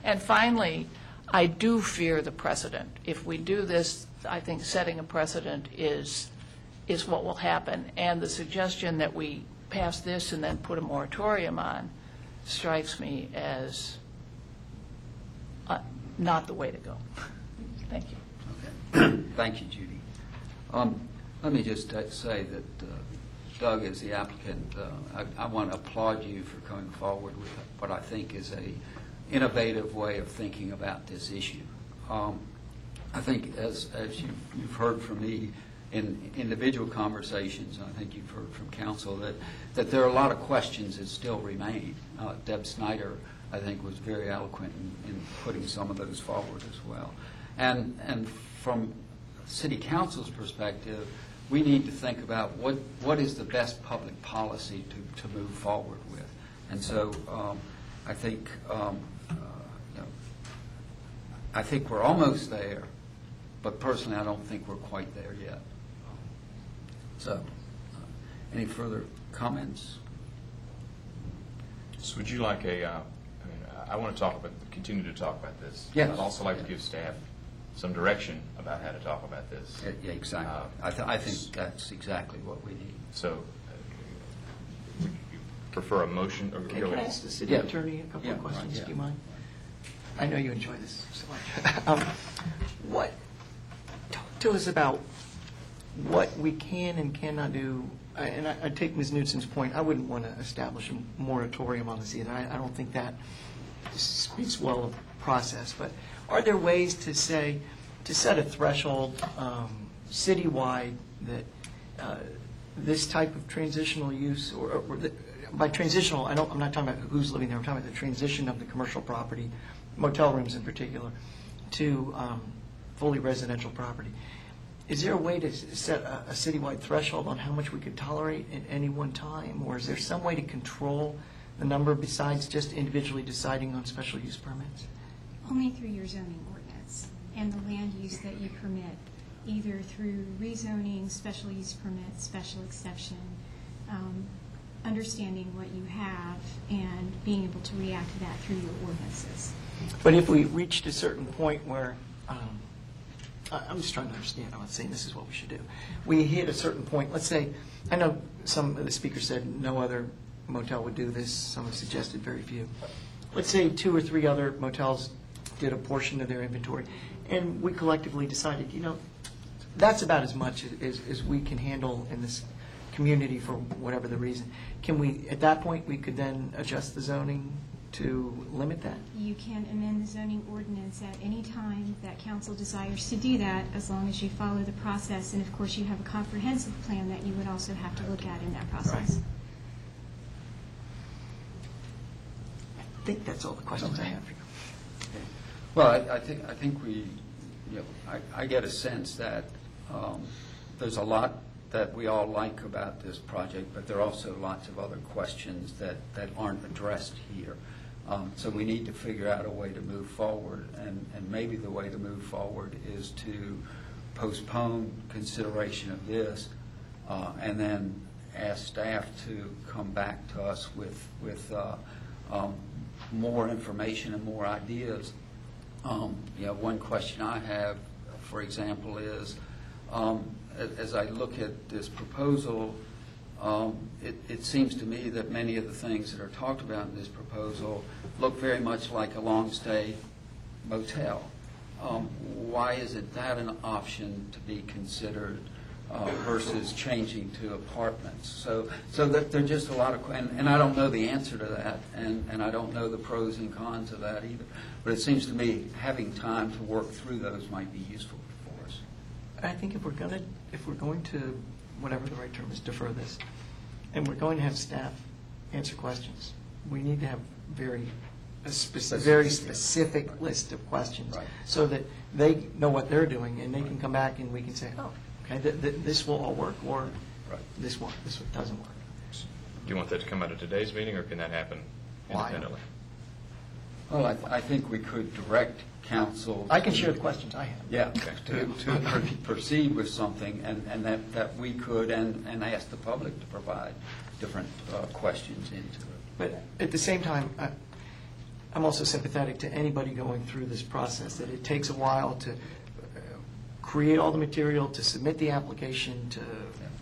And finally, I do fear the precedent. If we do this, I think setting a precedent is what will happen. And the suggestion that we pass this and then put a moratorium on strikes me as not the way to go. Thank you. Okay. Thank you, Judy. Let me just say that Doug, as the applicant, I want to applaud you for coming forward with what I think is a innovative way of thinking about this issue. I think, as you've heard from me in individual conversations, and I think you've heard from council, that there are a lot of questions that still remain. Deb Snyder, I think, was very eloquent in putting some of those forward as well. And from City Council's perspective, we need to think about what is the best public policy to move forward with. And so I think I think we're almost there, but personally I don't think we're quite there yet. So any further comments? So would you like I want to continue to talk about this. Yes. I'd also like to give staff some direction about how to talk about this. Yeah, exactly. I think that's exactly what we need. So, would you prefer a motion? Or Can I ask the city Yeah. attorney a couple of Yeah, questions? right, yeah. Do you mind? I know you enjoy this so much. Talk to us about what we can and cannot do. And I take Ms. Newsom's point. I wouldn't want to establish a moratorium on this either. I don't think that speaks well of process. But are there ways to set a threshold citywide that this type of transitional use, by transitional, I'm not talking about who's living there. I'm talking about the transition of the commercial property, motel rooms in particular, to fully residential property. Is there a way to set a citywide threshold on how much we could tolerate at any one time, or is there some way to control the number besides just individually deciding on special use permits? Only through your zoning ordinance and the land use that you permit, either through rezoning, special use permit, special exception, understanding what you have and being able to react to that through your ordinances. But if we reached a certain point where, I'm just trying to understand, I'm not saying this is what we should do. We hit a certain point, let's say, I know some of the speakers said no other motel would do this, some have suggested very few. Let's say 2 or 3 other motels did a portion of their inventory, and we collectively decided, that's about as much as we can handle in this community for whatever the reason. Can we, at that point, we could then adjust the zoning to limit that? You can amend the zoning ordinance at any time that council desires to do that, as long as you follow the process. And of course, you have a comprehensive plan that you would also have to look at in that process. I think that's all the questions I have for you. Well, I think we, I get a sense that there's a lot that we all like about this project, but there are also lots of other questions that aren't addressed here. So we need to figure out a way to move forward, and maybe the way to move forward is to postpone consideration of this and then ask staff to come back to us with more information and more ideas. One question I have, for example, is as I look at this proposal, it seems to me that many of the things that are talked about in this proposal look very much like a long-stay motel. Why isn't that an option to be considered versus changing to apartments? So that there are just a lot of, and I don't know the answer to that, and I don't know the pros and cons of that either. But it seems to me having time to work through those might be useful for us. I think if we're going to, whatever the right term is, defer this, and we're going to have staff answer questions, we need to have a very specific list of questions, Right. so that they know what they're doing, and they can come back and we can say, oh, okay, this will all work, or Right. this won't, this doesn't work. Do you want that to come out of today's meeting, or can that happen Why? independently? Well, I think we could direct council. I can share the questions I have. Yeah, to proceed with something, and that we could, and ask the public to provide different questions into it. But at the same time, I'm also sympathetic to anybody going through this process, that it takes a while to create all the material, to submit the application, to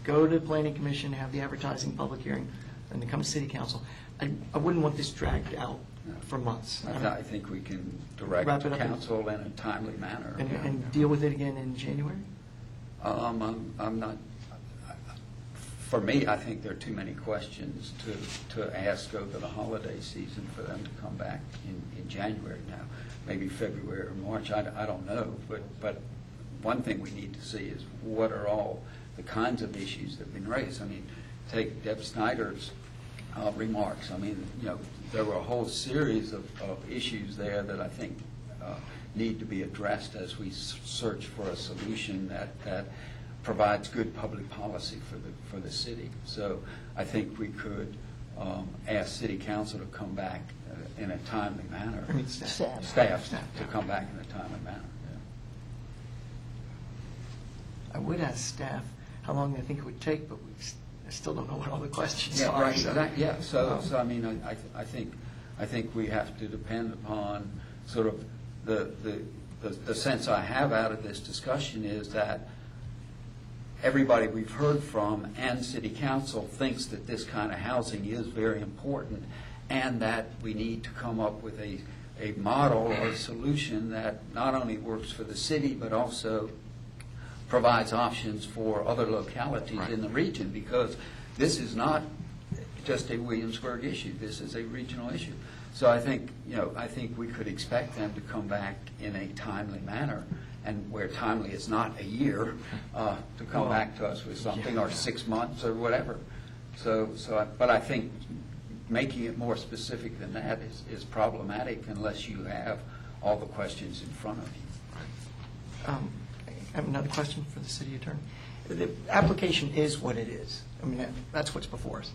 go to the planning commission, have the advertising, public hearing, and to come to city council. I wouldn't want this dragged out for months. I think we can direct Wrap it up council in a timely manner. And deal with it again in January? I'm not, for me, I think there are too many questions to ask over the holiday season for them to come back in January now, maybe February or March, I don't know. But one thing we need to see is what are all the kinds of issues that have been raised. I mean, take Deb Snyder's remarks. I mean, there were a whole series of issues there that I think need to be addressed as we search for a solution that provides good public policy for the city. So I think we could ask City Council to come back in a timely manner. I mean, staff. Staff to come back in a timely manner. I would ask staff how long they think it would take, but I still don't know what all the questions Yeah, are. right. So, So I mean, I think we have to depend upon sort of the sense I have out of this discussion is that everybody we've heard from and City Council thinks that this kind of housing is very important, and that we need to come up with a model or a solution that not only works for the city, but also provides options for other localities in the region, because this is not just a Williamsburg issue. This is a regional issue. So I think we could expect them to come back in a timely manner, and where timely is not a year, to come back to us with something, or 6 months or whatever. But I think making it more specific than that is problematic unless you have all the questions in front of you. I have another question for the city attorney. The application is what it is. I mean, that's what's before us.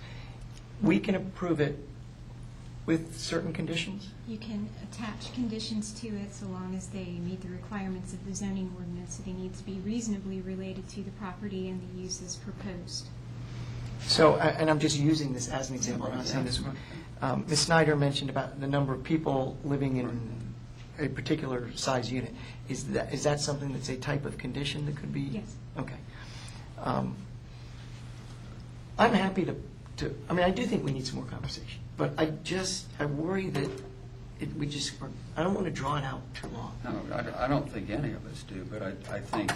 We can approve it with certain conditions? You can attach conditions to it so long as they meet the requirements of the zoning ordinance. They need to be reasonably related to the property and the uses proposed. So, and I'm just using this as an example, I'm not saying this. Ms. Snyder mentioned about the number of people living in a particular size unit. Is that something that's a type of condition that could be? Yes. Okay. I'm happy to, I mean, I do think we need some more conversation, but I worry that I don't want to draw it out too long. No, I don't think any of us do, but I think,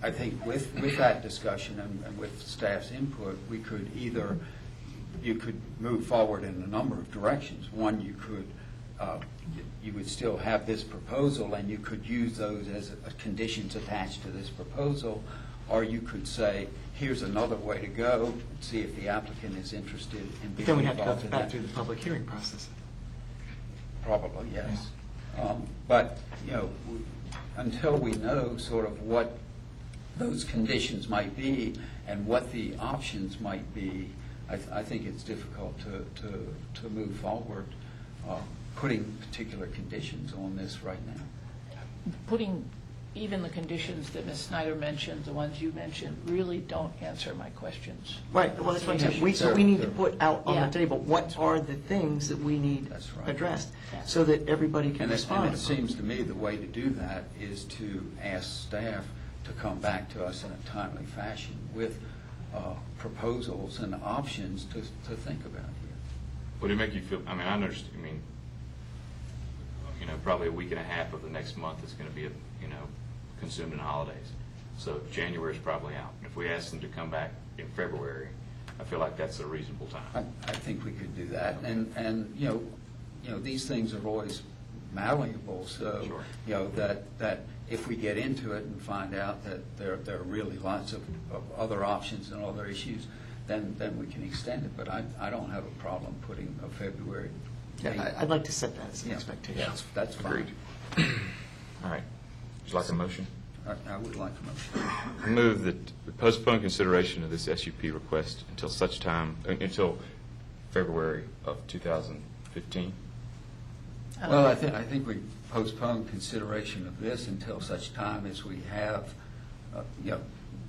I think with that discussion and with staff's input, we could you could move forward in a number of directions. One, you would still have this proposal, and you could use those as conditions attached to this proposal, or you could say, here's another way to go, see if the applicant is interested in being Then we have to involved go in back that. through the public hearing process. Probably, yes. But, until we know sort of what those conditions might be and what the options might be, I think it's difficult to move forward putting particular conditions on this right now. Putting even the conditions that Ms. Snyder mentioned, the ones you mentioned, really don't answer my questions. Right, well, that's what I'm saying. So we need to put out on Yeah. the table, what are the things that we need That's right. addressed, so that everybody can And respond. it seems to me the way to do that is to ask staff to come back to us in a timely fashion with proposals and options to think about here. Would it make you feel, I mean, I understand, probably a week and a half of the next month is going to be, consumed in holidays. So January is probably out. If we ask them to come back in February, I feel like that's a reasonable time. I think we could do that. And these things are always malleable, so, Sure. that if we get into it and find out that there are really lots of other options and other issues, then we can extend it. But I don't have a problem putting a February date. Yeah, I'd like to set that as an Yeah. expectation. Yeah, that's fine. Agreed. All right. Would you like a motion? I would like a motion. I move that we postpone consideration of this SUP request until February of 2015. Well, I think we postpone consideration of this until such time as we have,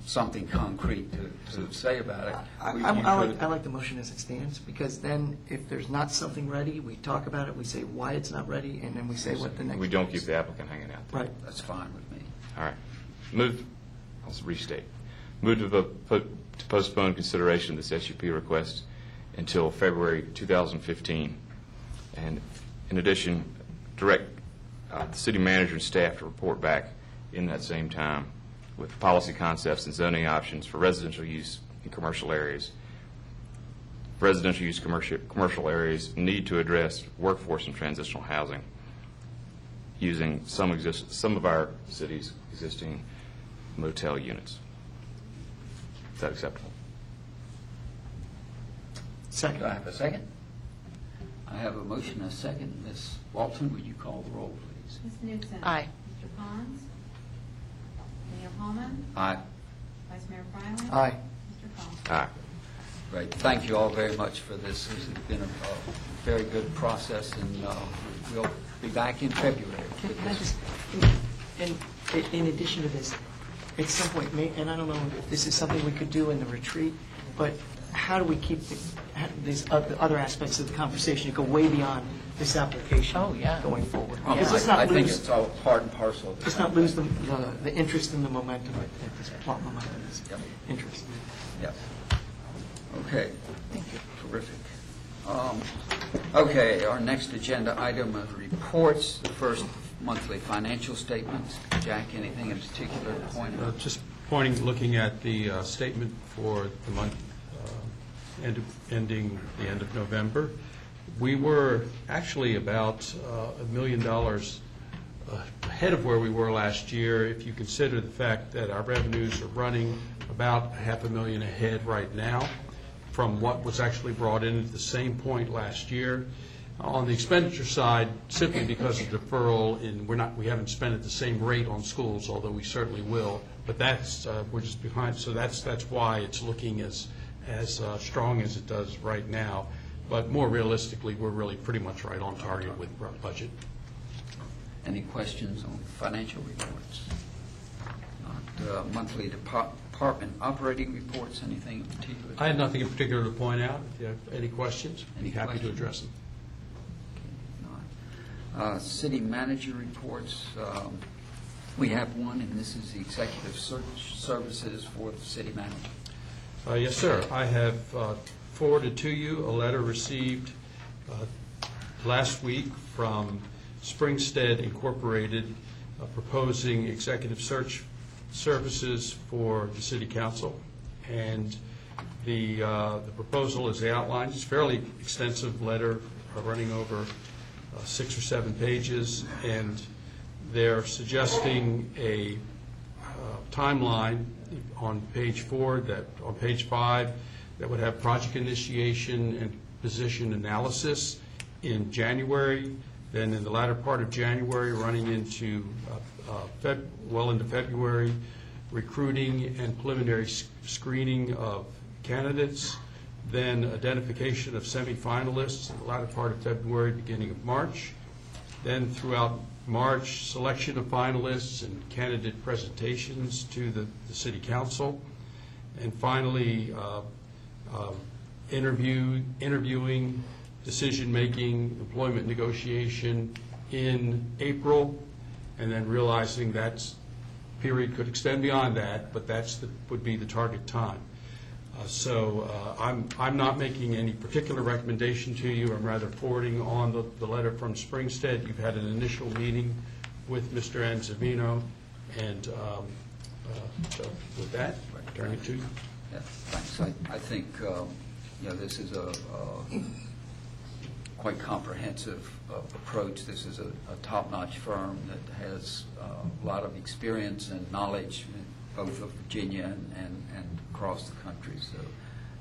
something concrete to say about it. I like the motion as it stands, because then if there's not something ready, we talk about it, we say why it's not ready, and then we say what the next. We don't keep the applicant hanging out there. Right. That's fine with me. All right. I'll restate. Move to postpone consideration of this SUP request until February 2015. And in addition, direct the city manager and staff to report back in that same time with policy concepts and zoning options for residential use in commercial areas. Residential use commercial areas need to address workforce and transitional housing using some of our city's existing motel units. Is that acceptable? Second. Do I have a second? I have a motion and a second. Ms. Walton, would you call the roll, please? Ms. Newton. Aye. Mr. Pons. Mayor Holman. Aye. Vice Mayor Fryland. Aye. Mr. Combs. Aye. Great. Thank you all very much for this. This has been a very good process, and we'll be back in February. Can I just, in addition to this, at some point, and I don't know if this is something we could do in the retreat, but how do we keep these other aspects of the conversation to go way beyond this application going forward? Let's not I think lose- it's all part and parcel of the Let's not lose the interest and the momentum, this plot momentum, this Yep. interest. Yes. Okay. Thank you. Terrific. Okay, our next agenda item is reports. The first monthly financial statements. Jack, anything in particular to point out? Just looking at the statement for the month ending the end of November, we were actually about $1 million ahead of where we were last year, if you consider the fact that our revenues are running about $500,000 ahead right now from what was actually brought in at the same point last year. On the expenditure side, simply because of deferral, we haven't spent at the same rate on schools, although we certainly will. But we're just behind, so that's why it's looking as strong as it does right now. But more realistically, we're really pretty much right on target with budget. Any questions on financial reports? Not monthly department operating reports, anything in particular? I had nothing in particular to point out. If you have any questions, I'd be happy to address them. City manager reports. We have one, and this is the executive search services for the city manager. Yes, sir. I have forwarded to you a letter received last week from Springstead Incorporated proposing executive search services for the city council. And the proposal is outlined. It's a fairly extensive letter running over 6 or 7 pages, and they're suggesting a timeline on page 4, that on page 5, that would have project initiation and position analysis in January, then in the latter part of January, running into into February, recruiting and preliminary screening of candidates, then identification of semifinalists in the latter part of February, beginning of March, then throughout March, selection of finalists and candidate presentations to the city council, and finally interviewing, decision-making, employment negotiation in April, and then realizing that period could extend beyond that, but would be the target time. So I'm not making any particular recommendation to you. I'm rather forwarding on the letter from Springstead. You've had an initial meeting with Mr. Anzavino, and so with that, I turn it to you. Yeah, thanks. I think this is a quite comprehensive approach. This is a top-notch firm that has a lot of experience and knowledge, both of Virginia and across the country. So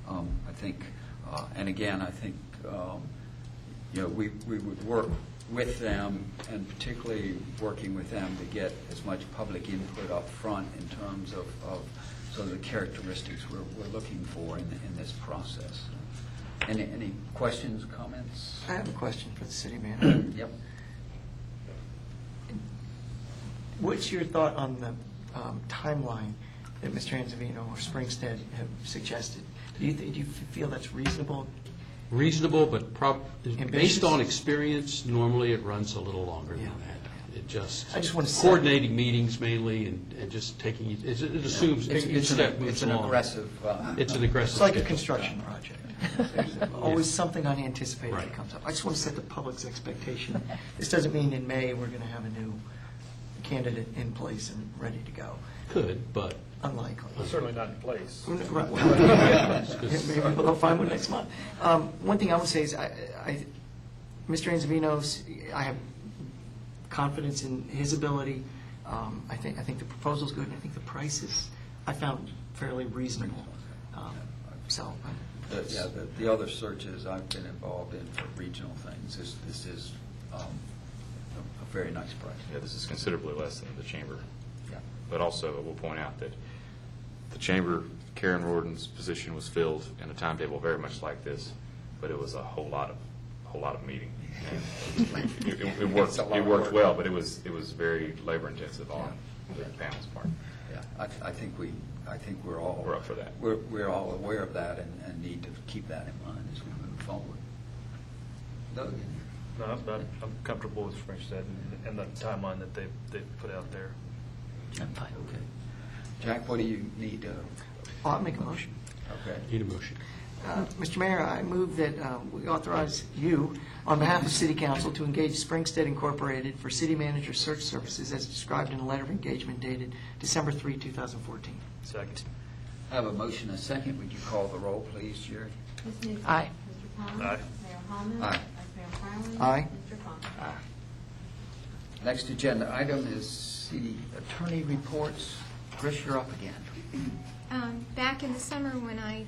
I think, and again, I think we would work with them, and particularly working with them to get as much public input up front in terms of sort of the characteristics we're looking for in this process. Any questions, comments? I have a question for the city manager. Yep. What's your thought on the timeline that Mr. Anzavino or Springstead have suggested? Do you feel that's reasonable? Reasonable, but Ambitious? based on experience, normally it runs a little longer than that. I just want to say, coordinating meetings mainly, and just taking it assumes each step moves along. It's an aggressive. It's like a schedule. construction project. There's always something unanticipated that comes up. I just want to set the public's expectation. This doesn't mean in May we're going to have a new candidate in place and ready to go. Could, but Unlikely. Certainly not in place. Right, well, maybe we'll find one next month. One thing I would say is, Mr. Anzavino's, I have confidence in his ability. I think the proposal's good, and I think the price is, I found fairly reasonable. So, Yeah, the other searches I've been involved in for regional things, this is a very nice price. Yeah, this is considerably less than the chamber. Yeah. But also, we'll point out that the chamber, Karen Rorden's position was filled in a timetable very much like this, but it was a whole lot of meeting. And it worked well, but it was very labor intensive on the panel's part. Yeah, I think we're all We're up for that. We're all aware of that and need to keep that in mind as we move forward. Doug? No, I'm comfortable with Springstead and the timeline that they've put out there. I'm fine. Okay. Jack, what do you need? I'll make a motion. Okay. need a motion. Mr. Mayor, I move that we authorize you, on behalf of City Council, to engage Springstead Incorporated for city manager search services as described in a letter of engagement dated December 3, 2014. Second. I have a motion and a second. Would you call the roll, please, Jerry? Ms. Newsom. Aye. Mr. Pond. Aye. Mayor Holman. Aye. Vice Mayor Fryland. Aye. Mr. Fong. Next agenda item is city attorney reports. Chris, you're up again. Back in the summer when I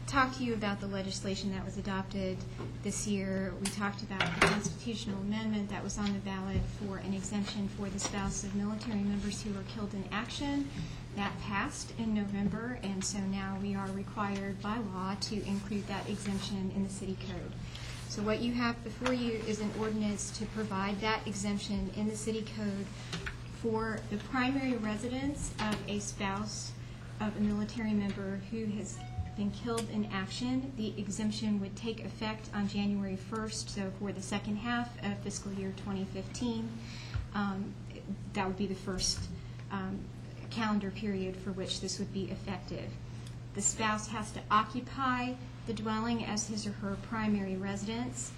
talked to you about the legislation that was adopted this year, we talked about the constitutional amendment that was on the ballot for an exemption for the spouse of military members who were killed in action. That passed in November, and so now we are required by law to include that exemption in the city code. So what you have before you is an ordinance to provide that exemption in the city code for the primary residence of a spouse of a military member who has been killed in action. The exemption would take effect on January 1st, so for the second half of fiscal year 2015. That would be the first calendar period for which this would be effective. The spouse has to occupy the dwelling as his or her primary residence.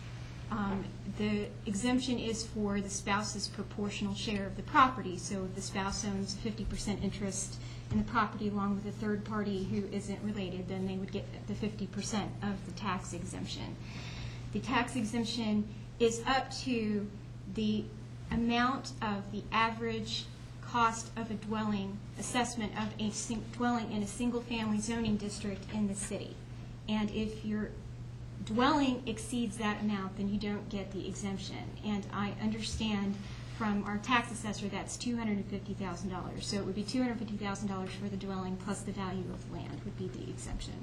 The exemption is for the spouse's proportional share of the property. So if the spouse owns 50% interest in the property along with a third party who isn't related, then they would get the 50% of the tax exemption. The tax exemption is up to the amount of the average cost of a dwelling, assessment of a dwelling in a single-family zoning district in the city. And if your dwelling exceeds that amount, then you don't get the exemption. And I understand from our tax assessor that's $250,000. So it would be $250,000 for the dwelling plus the value of land would be the exemption.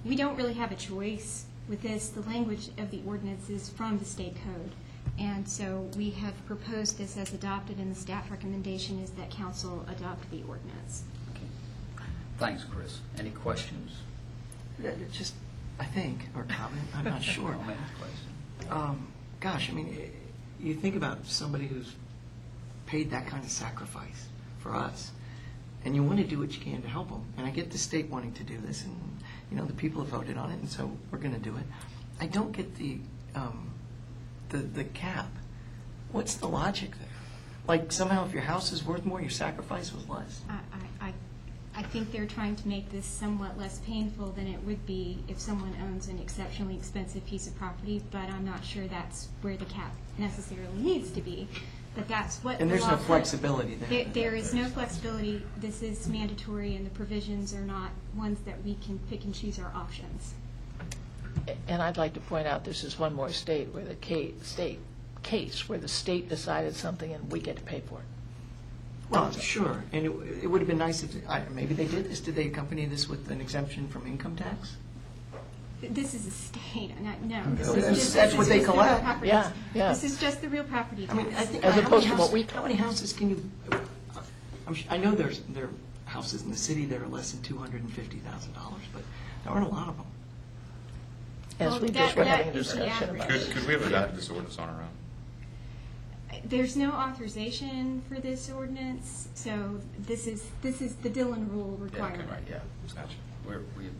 We don't really have a choice with this. The language of the ordinance is from the state code. And so we have proposed this as adopted, and the staff recommendation is that council adopt the ordinance. Okay. Thanks, Chris. Any questions? Just, I think, or comment, I'm not sure. Comment, question. Gosh, I mean, you think about somebody who's paid that kind of sacrifice for us, and you want to do what you can to help them. And I get the state wanting to do this, and, you know, the people have voted on it, and so we're going to do it. I don't get the cap. What's the logic there? Like, somehow if your house is worth more, your sacrifice was less. I think they're trying to make this somewhat less painful than it would be if someone owns an exceptionally expensive piece of property, but I'm not sure that's where the cap necessarily needs to be. But that's what And the there's law no says. flexibility there. There is no flexibility. This is mandatory, and the provisions are not ones that we can pick and choose our options. And I'd like to point out, this is one more state where the case where the state decided something and we get to pay for it. Well, sure, and it would have been nice if, maybe they did this. Did they accompany this with an exemption from income tax? This is a state, no. That's what they collect. Yeah, yeah. This is just the real property tax. I mean, I think, As how opposed many to what we houses- How many houses can you, I know there are houses in the city that are less than $250,000, but there aren't a lot of them. As Well, we just were that having a is the discussion average. about. Could we have adopted this ordinance on our own? There's no authorization for this ordinance, so this is the Dillon rule requirement. Right, yeah. Gotcha.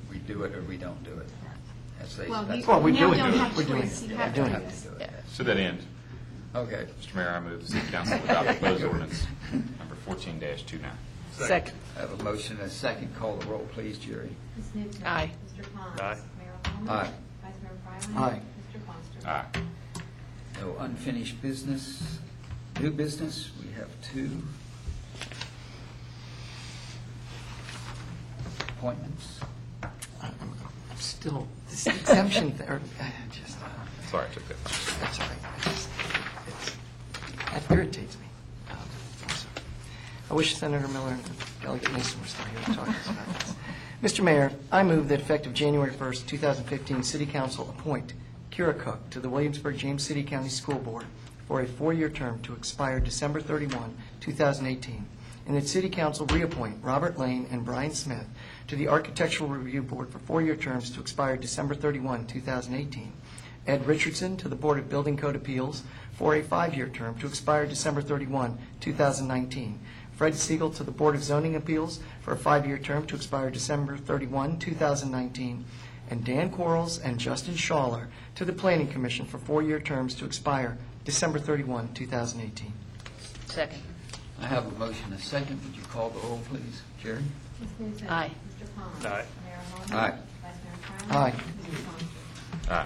We do it or we don't do it. Well, That's you we now do it. don't have We're doing choice. it. You Yeah, have doing to it. do this. Yeah. To that end, Okay. Mr. Mayor, I move the City Council adopt proposed ordinance number 14-29. Second. I have a motion and a second. Call the roll, please, Jerry. Ms. Newton. Aye. Mr. Pond. Aye. Mayor Holman. Aye. Vice Mayor Fryland. Aye. Mr. Foster. Aye. No unfinished business. New business, we have two appointments. I'm still, this exemption, just, Sorry, I took that. that's all right. That irritates me. I'm sorry. I wish Senator Miller and Delegate Mason were still here to talk to us about this. Mr. Mayor, I move that effective January 1st, 2015, City Council appoint Kira Cook to the Williamsburg James City County School Board for a 4-year term to expire December 31, 2018, and that City Council reappoint Robert Lane and Brian Smith to the Architectural Review Board for 4-year terms to expire December 31, 2018, Ed Richardson to the Board of Building Code Appeals for a 5-year term to expire December 31, 2019, Fred Siegel to the Board of Zoning Appeals for a 5-year term to expire December 31, 2019, and Dan Quarles and Justin Schaller to the Planning Commission for 4-year terms to expire December 31, 2018. Second. I have a motion and a second. Would you call the roll, please, Jerry? Ms. Newton. Aye. Mr. Pond. Aye. Mayor Holman. Aye. Vice Mayor Fryland. Aye. Mr. Foster. Aye.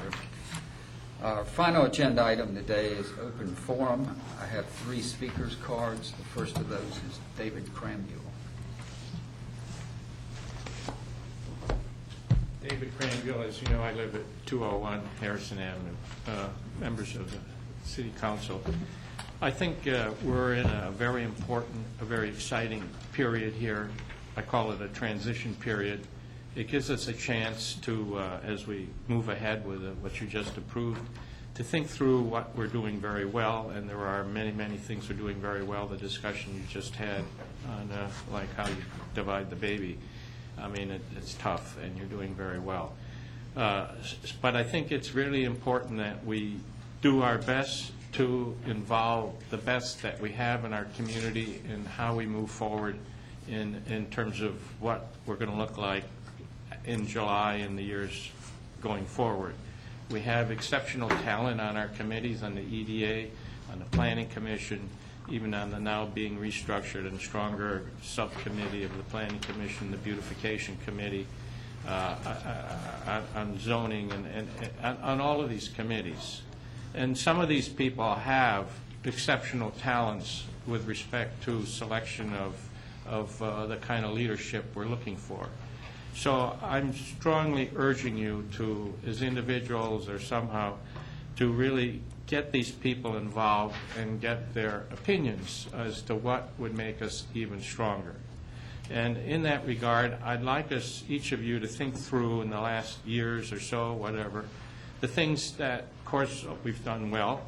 Our final agenda item today is open forum. I have 3 speakers' cards. The first of those is David Cranmule. David Cranville, as you know, I live at 201 Harrison Avenue. Members of the City Council, I think we're in a very important, a very exciting period here. I call it a transition period. It gives us a chance to, as we move ahead with what you just approved, to think through what we're doing very well, and there are many, many things we're doing very well. The discussion you just had on like how you divide the baby. I mean, it's tough, and you're doing very well. But I think it's really important that we do our best to involve the best that we have in our community in how we move forward in terms of what we're going to look like in July and the years going forward. We have exceptional talent on our committees, on the EDA, on the Planning Commission, even on the now being restructured and stronger subcommittee of the Planning Commission, the Beautification Committee, on zoning, and on all of these committees. And some of these people have exceptional talents with respect to selection of the kind of leadership we're looking for. So I'm strongly urging you to, as individuals or somehow, to really get these people involved and get their opinions as to what would make us even stronger. And in that regard, I'd like us, each of you, to think through in the last years or so, whatever, the things that, of course, we've done well,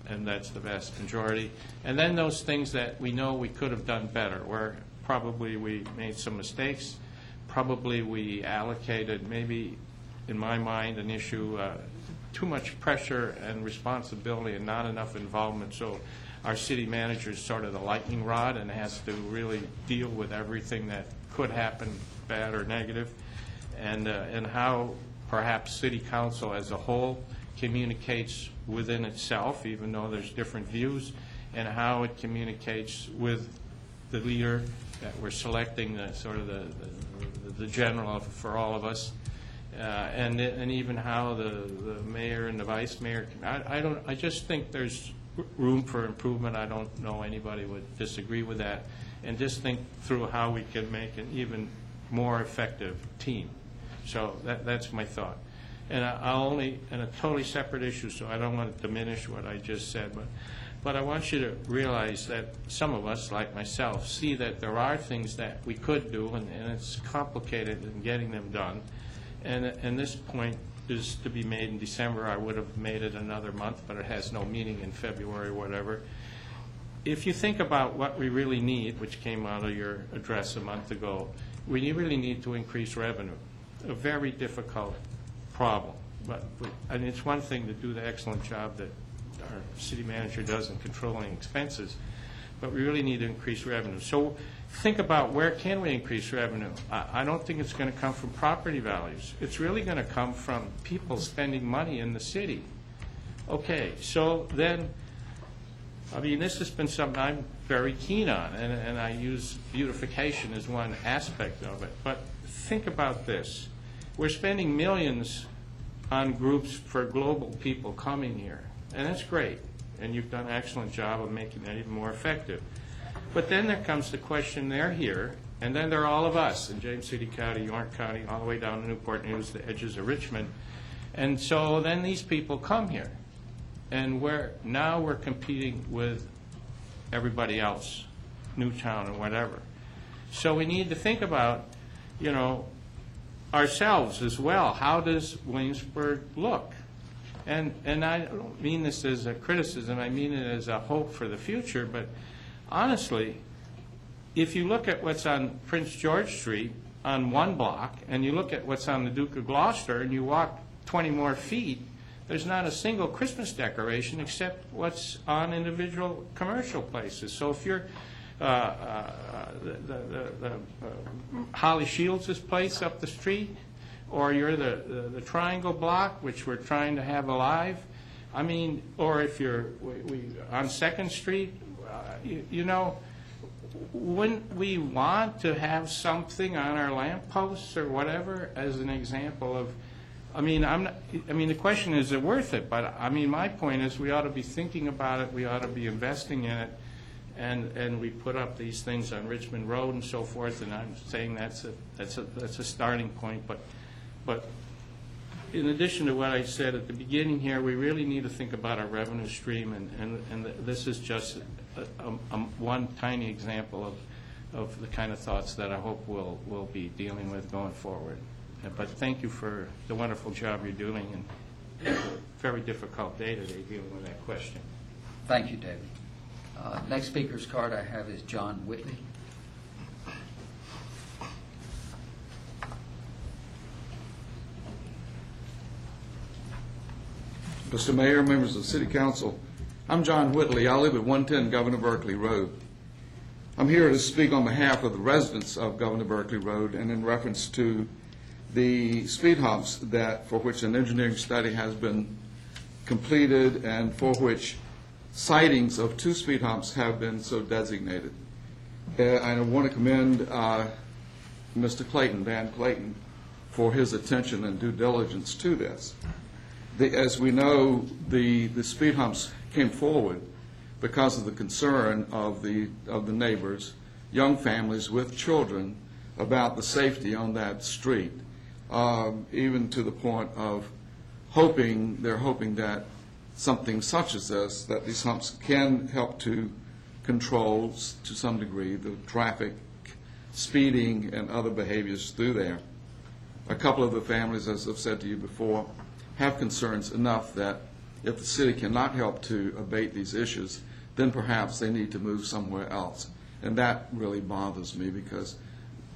and that's the vast majority, and then those things that we know we could have done better, where probably we made some mistakes, probably we allocated, maybe, in my mind, an issue, too much pressure and responsibility and not enough involvement. So our city manager is sort of the lightning rod and has to really deal with everything that could happen, bad or negative, and how perhaps city council as a whole communicates within itself, even though there's different views, and how it communicates with the leader that we're selecting, sort of the general for all of us. And even how the mayor and the vice mayor, I just think there's room for improvement. I don't know anybody would disagree with that. And just think through how we can make an even more effective team. So that's my thought. And I'll only, and a totally separate issue, so I don't want to diminish what I just said, but I want you to realize that some of us, like myself, see that there are things that we could do, and it's complicated in getting them done. And this point is to be made in December. I would have made it another month, but it has no meaning in February or whatever. If you think about what we really need, which came out of your address a month ago, we really need to increase revenue. A very difficult problem. And it's one thing to do the excellent job that our city manager does in controlling expenses, but we really need to increase revenue. So think about where can we increase revenue. I don't think it's going to come from property values. It's really going to come from people spending money in the city. Okay, so then I mean, this has been something I'm very keen on, and I use beautification as one aspect of it. But think about this. We're spending millions on groups for global people coming here, and that's great. And you've done an excellent job of making that even more effective. But then there comes the question, they're here, and then there are all of us in James City County, York County, all the way down to Newport News, the edges of Richmond. And so then these people come here. And now we're competing with everybody else, Newtown or whatever. So we need to think about, ourselves as well. How does Williamsburg look? And I don't mean this as a criticism, I mean it as a hope for the future, but honestly, if you look at what's on Prince George Street on one block, and you look at what's on the Duke of Gloucester, and you walk 20 more feet, there's not a single Christmas decoration except what's on individual commercial places. So if you're Holly Shields' place up the street, or you're the Triangle Block, which we're trying to have alive, I mean, or if you're on 2nd Street, wouldn't we want to have something on our lampposts or whatever as an example of, the question is it worth it? But my point is we ought to be thinking about it. We ought to be investing in it, and we put up these things on Richmond Road and so forth. And I'm saying that's a starting point. But in addition to what I said at the beginning here, we really need to think about our revenue stream, and this is just one tiny example of the kind of thoughts that I hope we'll be dealing with going forward. But thank you for the wonderful job you're doing, and it's a very difficult day today dealing with that question. Thank you, David. Next speaker's card I have is John Whitley. Mr. Mayor, members of the City Council, I'm John Whitley. I live at 110 Governor Berkeley Road. I'm here to speak on behalf of the residents of Governor Berkeley Road and in reference to the speed humps for which an engineering study has been completed and for which sightings of 2 speed humps have been so designated. I want to commend Mr. Clayton, Dan Clayton, for his attention and due diligence to this. As we know, the speed humps came forward because of the concern of the neighbors, young families with children, about the safety on that street, even to the point of they're hoping that something such as this, that these humps can help to control, to some degree, the traffic, speeding, and other behaviors through there. A couple of the families, as I've said to you before, have concerns enough that if the city cannot help to abate these issues, then perhaps they need to move somewhere else. And that really bothers me because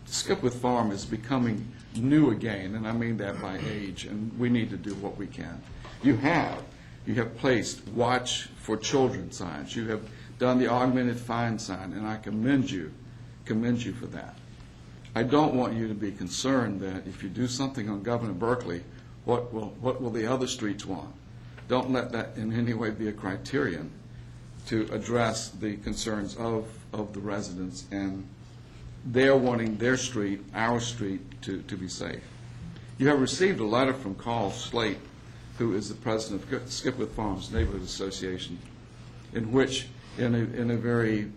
Skipwith Farm is becoming new again, and I mean that by age, and we need to do what we can. You have placed watch for children signs. You have done the augmented fine sign, and I commend you for that. I don't want you to be concerned that if you do something on Governor Berkeley, what will the other streets want? Don't let that in any way be a criterion to address the concerns of the residents, and they're wanting their street, our street, to be safe. You have received a letter from Carl Slate, who is the president of Skipwith Farms Neighborhood Association, in which, in a very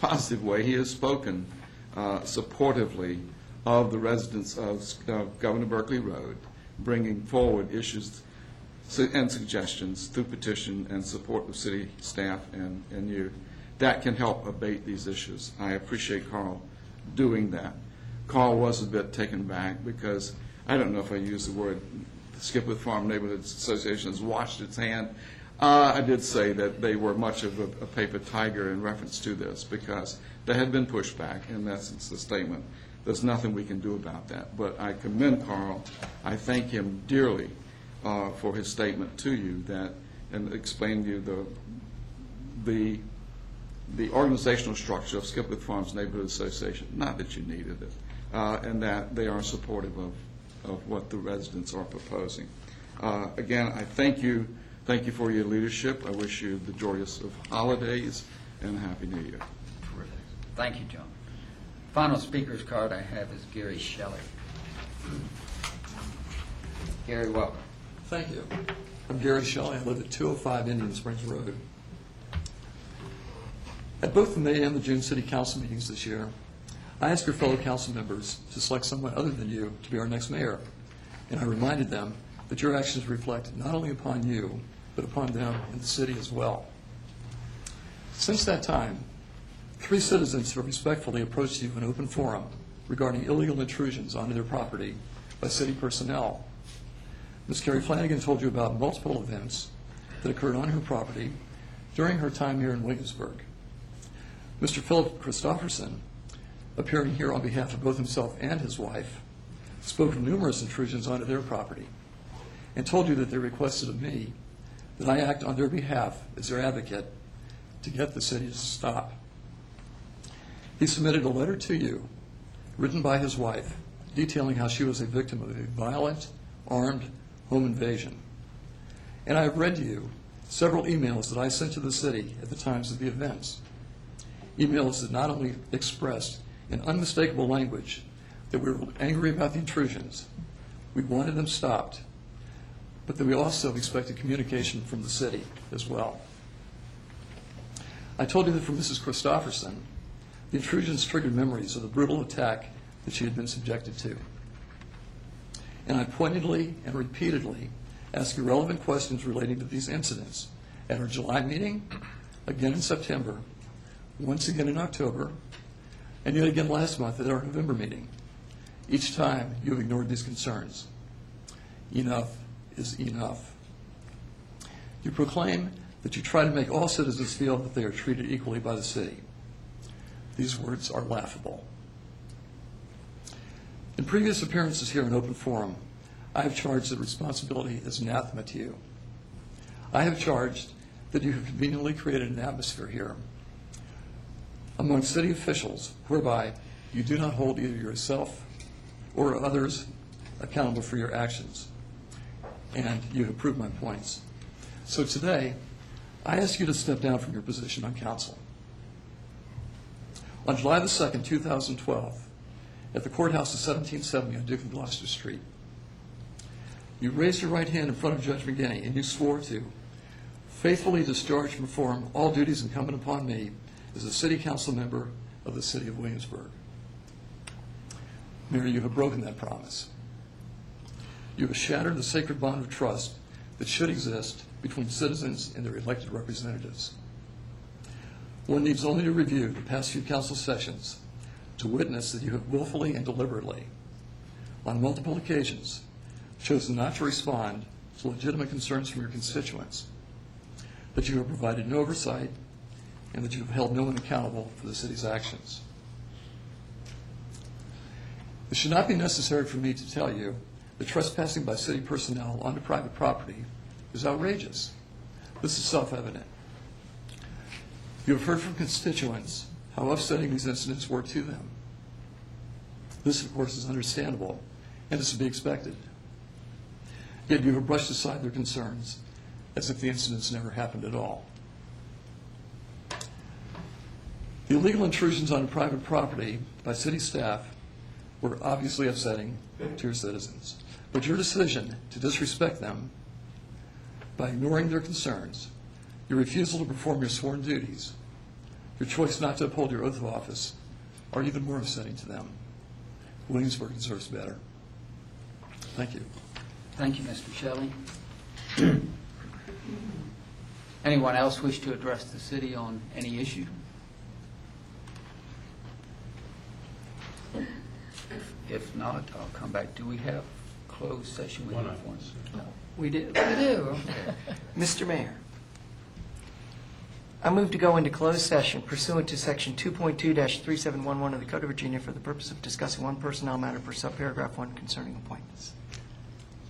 positive way, he has spoken supportively of the residents of Governor Berkeley Road, bringing forward issues and suggestions through petition and support of city staff and you. That can help abate these issues. I appreciate Carl doing that. Carl was a bit taken back because, I don't know if I used the word, the Skipwith Farm Neighborhood Association has washed its hand. I did say that they were much of a paper tiger in reference to this because there had been pushback, in essence, the statement. There's nothing we can do about that. But I commend Carl. I thank him dearly for his statement to you and explain to you the organizational structure of Skipwith Farms Neighborhood Association, not that you needed it, and that they are supportive of what the residents are proposing. Again, I thank you Thank you for your leadership. I wish you the joyous of holidays and a Happy New Year. Terrific. Thank you, John. Final speaker's card I have is Gary Shelley. Gary, welcome. Thank you. I'm Gary Shelley. I live at 205 Indian Springs Road. At both the May and the June City Council meetings this year, I asked your fellow council members to select someone other than you to be our next mayor, and I reminded them that your actions reflect not only upon you, but upon them and the city as well. Since that time, 3 citizens have respectfully approached you in open forum regarding illegal intrusions onto their property by city personnel. Ms. Carrie Flanagan told you about multiple events that occurred on her property during her time here in Williamsburg. Mr. Philip Christofferson, appearing here on behalf of both himself and his wife, spoke of numerous intrusions onto their property and told you that they requested of me that I act on their behalf as their advocate to get the city to stop. He submitted a letter to you, written by his wife, detailing how she was a victim of a violent, armed home invasion. And I have read to you several emails that I sent to the city at the times of the events. Emails that not only expressed in unmistakable language that we were angry about the intrusions, we wanted them stopped, but that we also expected communication from the city as well. I told you that for Mrs. Christofferson, the intrusions triggered memories of the brutal attack that she had been subjected to. And I pointedly and repeatedly asked you relevant questions relating to these incidents at our July meeting, again in September, once again in October, and yet again last month at our November meeting. Each time you have ignored these concerns. Enough is enough. You proclaim that you try to make all citizens feel that they are treated equally by the city. These words are laughable. In previous appearances here in open forum, I have charged that responsibility is anathema to you. I have charged that you have conveniently created an atmosphere here among city officials whereby you do not hold either yourself or others accountable for your actions. And you have proved my points. So today, I ask you to step down from your position on council. On July the 2nd, 2012, at the courthouse of 1770 on Duke and Gloucester Street, you raised your right hand in front of Judge McGinney and you swore to faithfully discharge and perform all duties incumbent upon me as a city council member of the city of Williamsburg. Mayor, you have broken that promise. You have shattered the sacred bond of trust that should exist between citizens and their elected representatives. One needs only to review the past few council sessions to witness that you have willfully and deliberately, on multiple occasions, chosen not to respond to legitimate concerns from your constituents, that you have provided no oversight, and that you have held no one accountable for the city's actions. It should not be necessary for me to tell you that trespassing by city personnel onto private property is outrageous. This is self-evident. You have heard from constituents how upsetting these incidents were to them. This, of course, is understandable and is to be expected. Yet you have brushed aside their concerns as if the incidents never happened at all. The illegal intrusions on private property by city staff were obviously upsetting to your citizens. But your decision to disrespect them by ignoring their concerns, your refusal to perform your sworn duties, your choice not to uphold your oath of office are even more upsetting to them. Williamsburg deserves better. Thank you. Thank you, Mr. Shelley. Anyone else wish to address the city on any issue? If not, I'll come back. Do we have closed session with informants? No. We do. We do. Mr. Mayor, I move to go into closed session pursuant to Section 2.2-3711 of the Code of Virginia for the purpose of discussing one personnel matter per subparagraph 1 concerning appointments.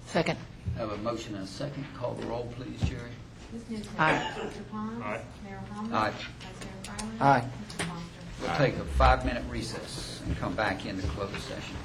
Second. I have a motion and a second. Call the roll, please, Jerry. Ms. Newton. Aye. Mr. Pond. Aye. Mayor Holman. Aye. Vice Mayor Fryland. Aye. Mr. Foster. We'll take a 5-minute recess and come back into closed session.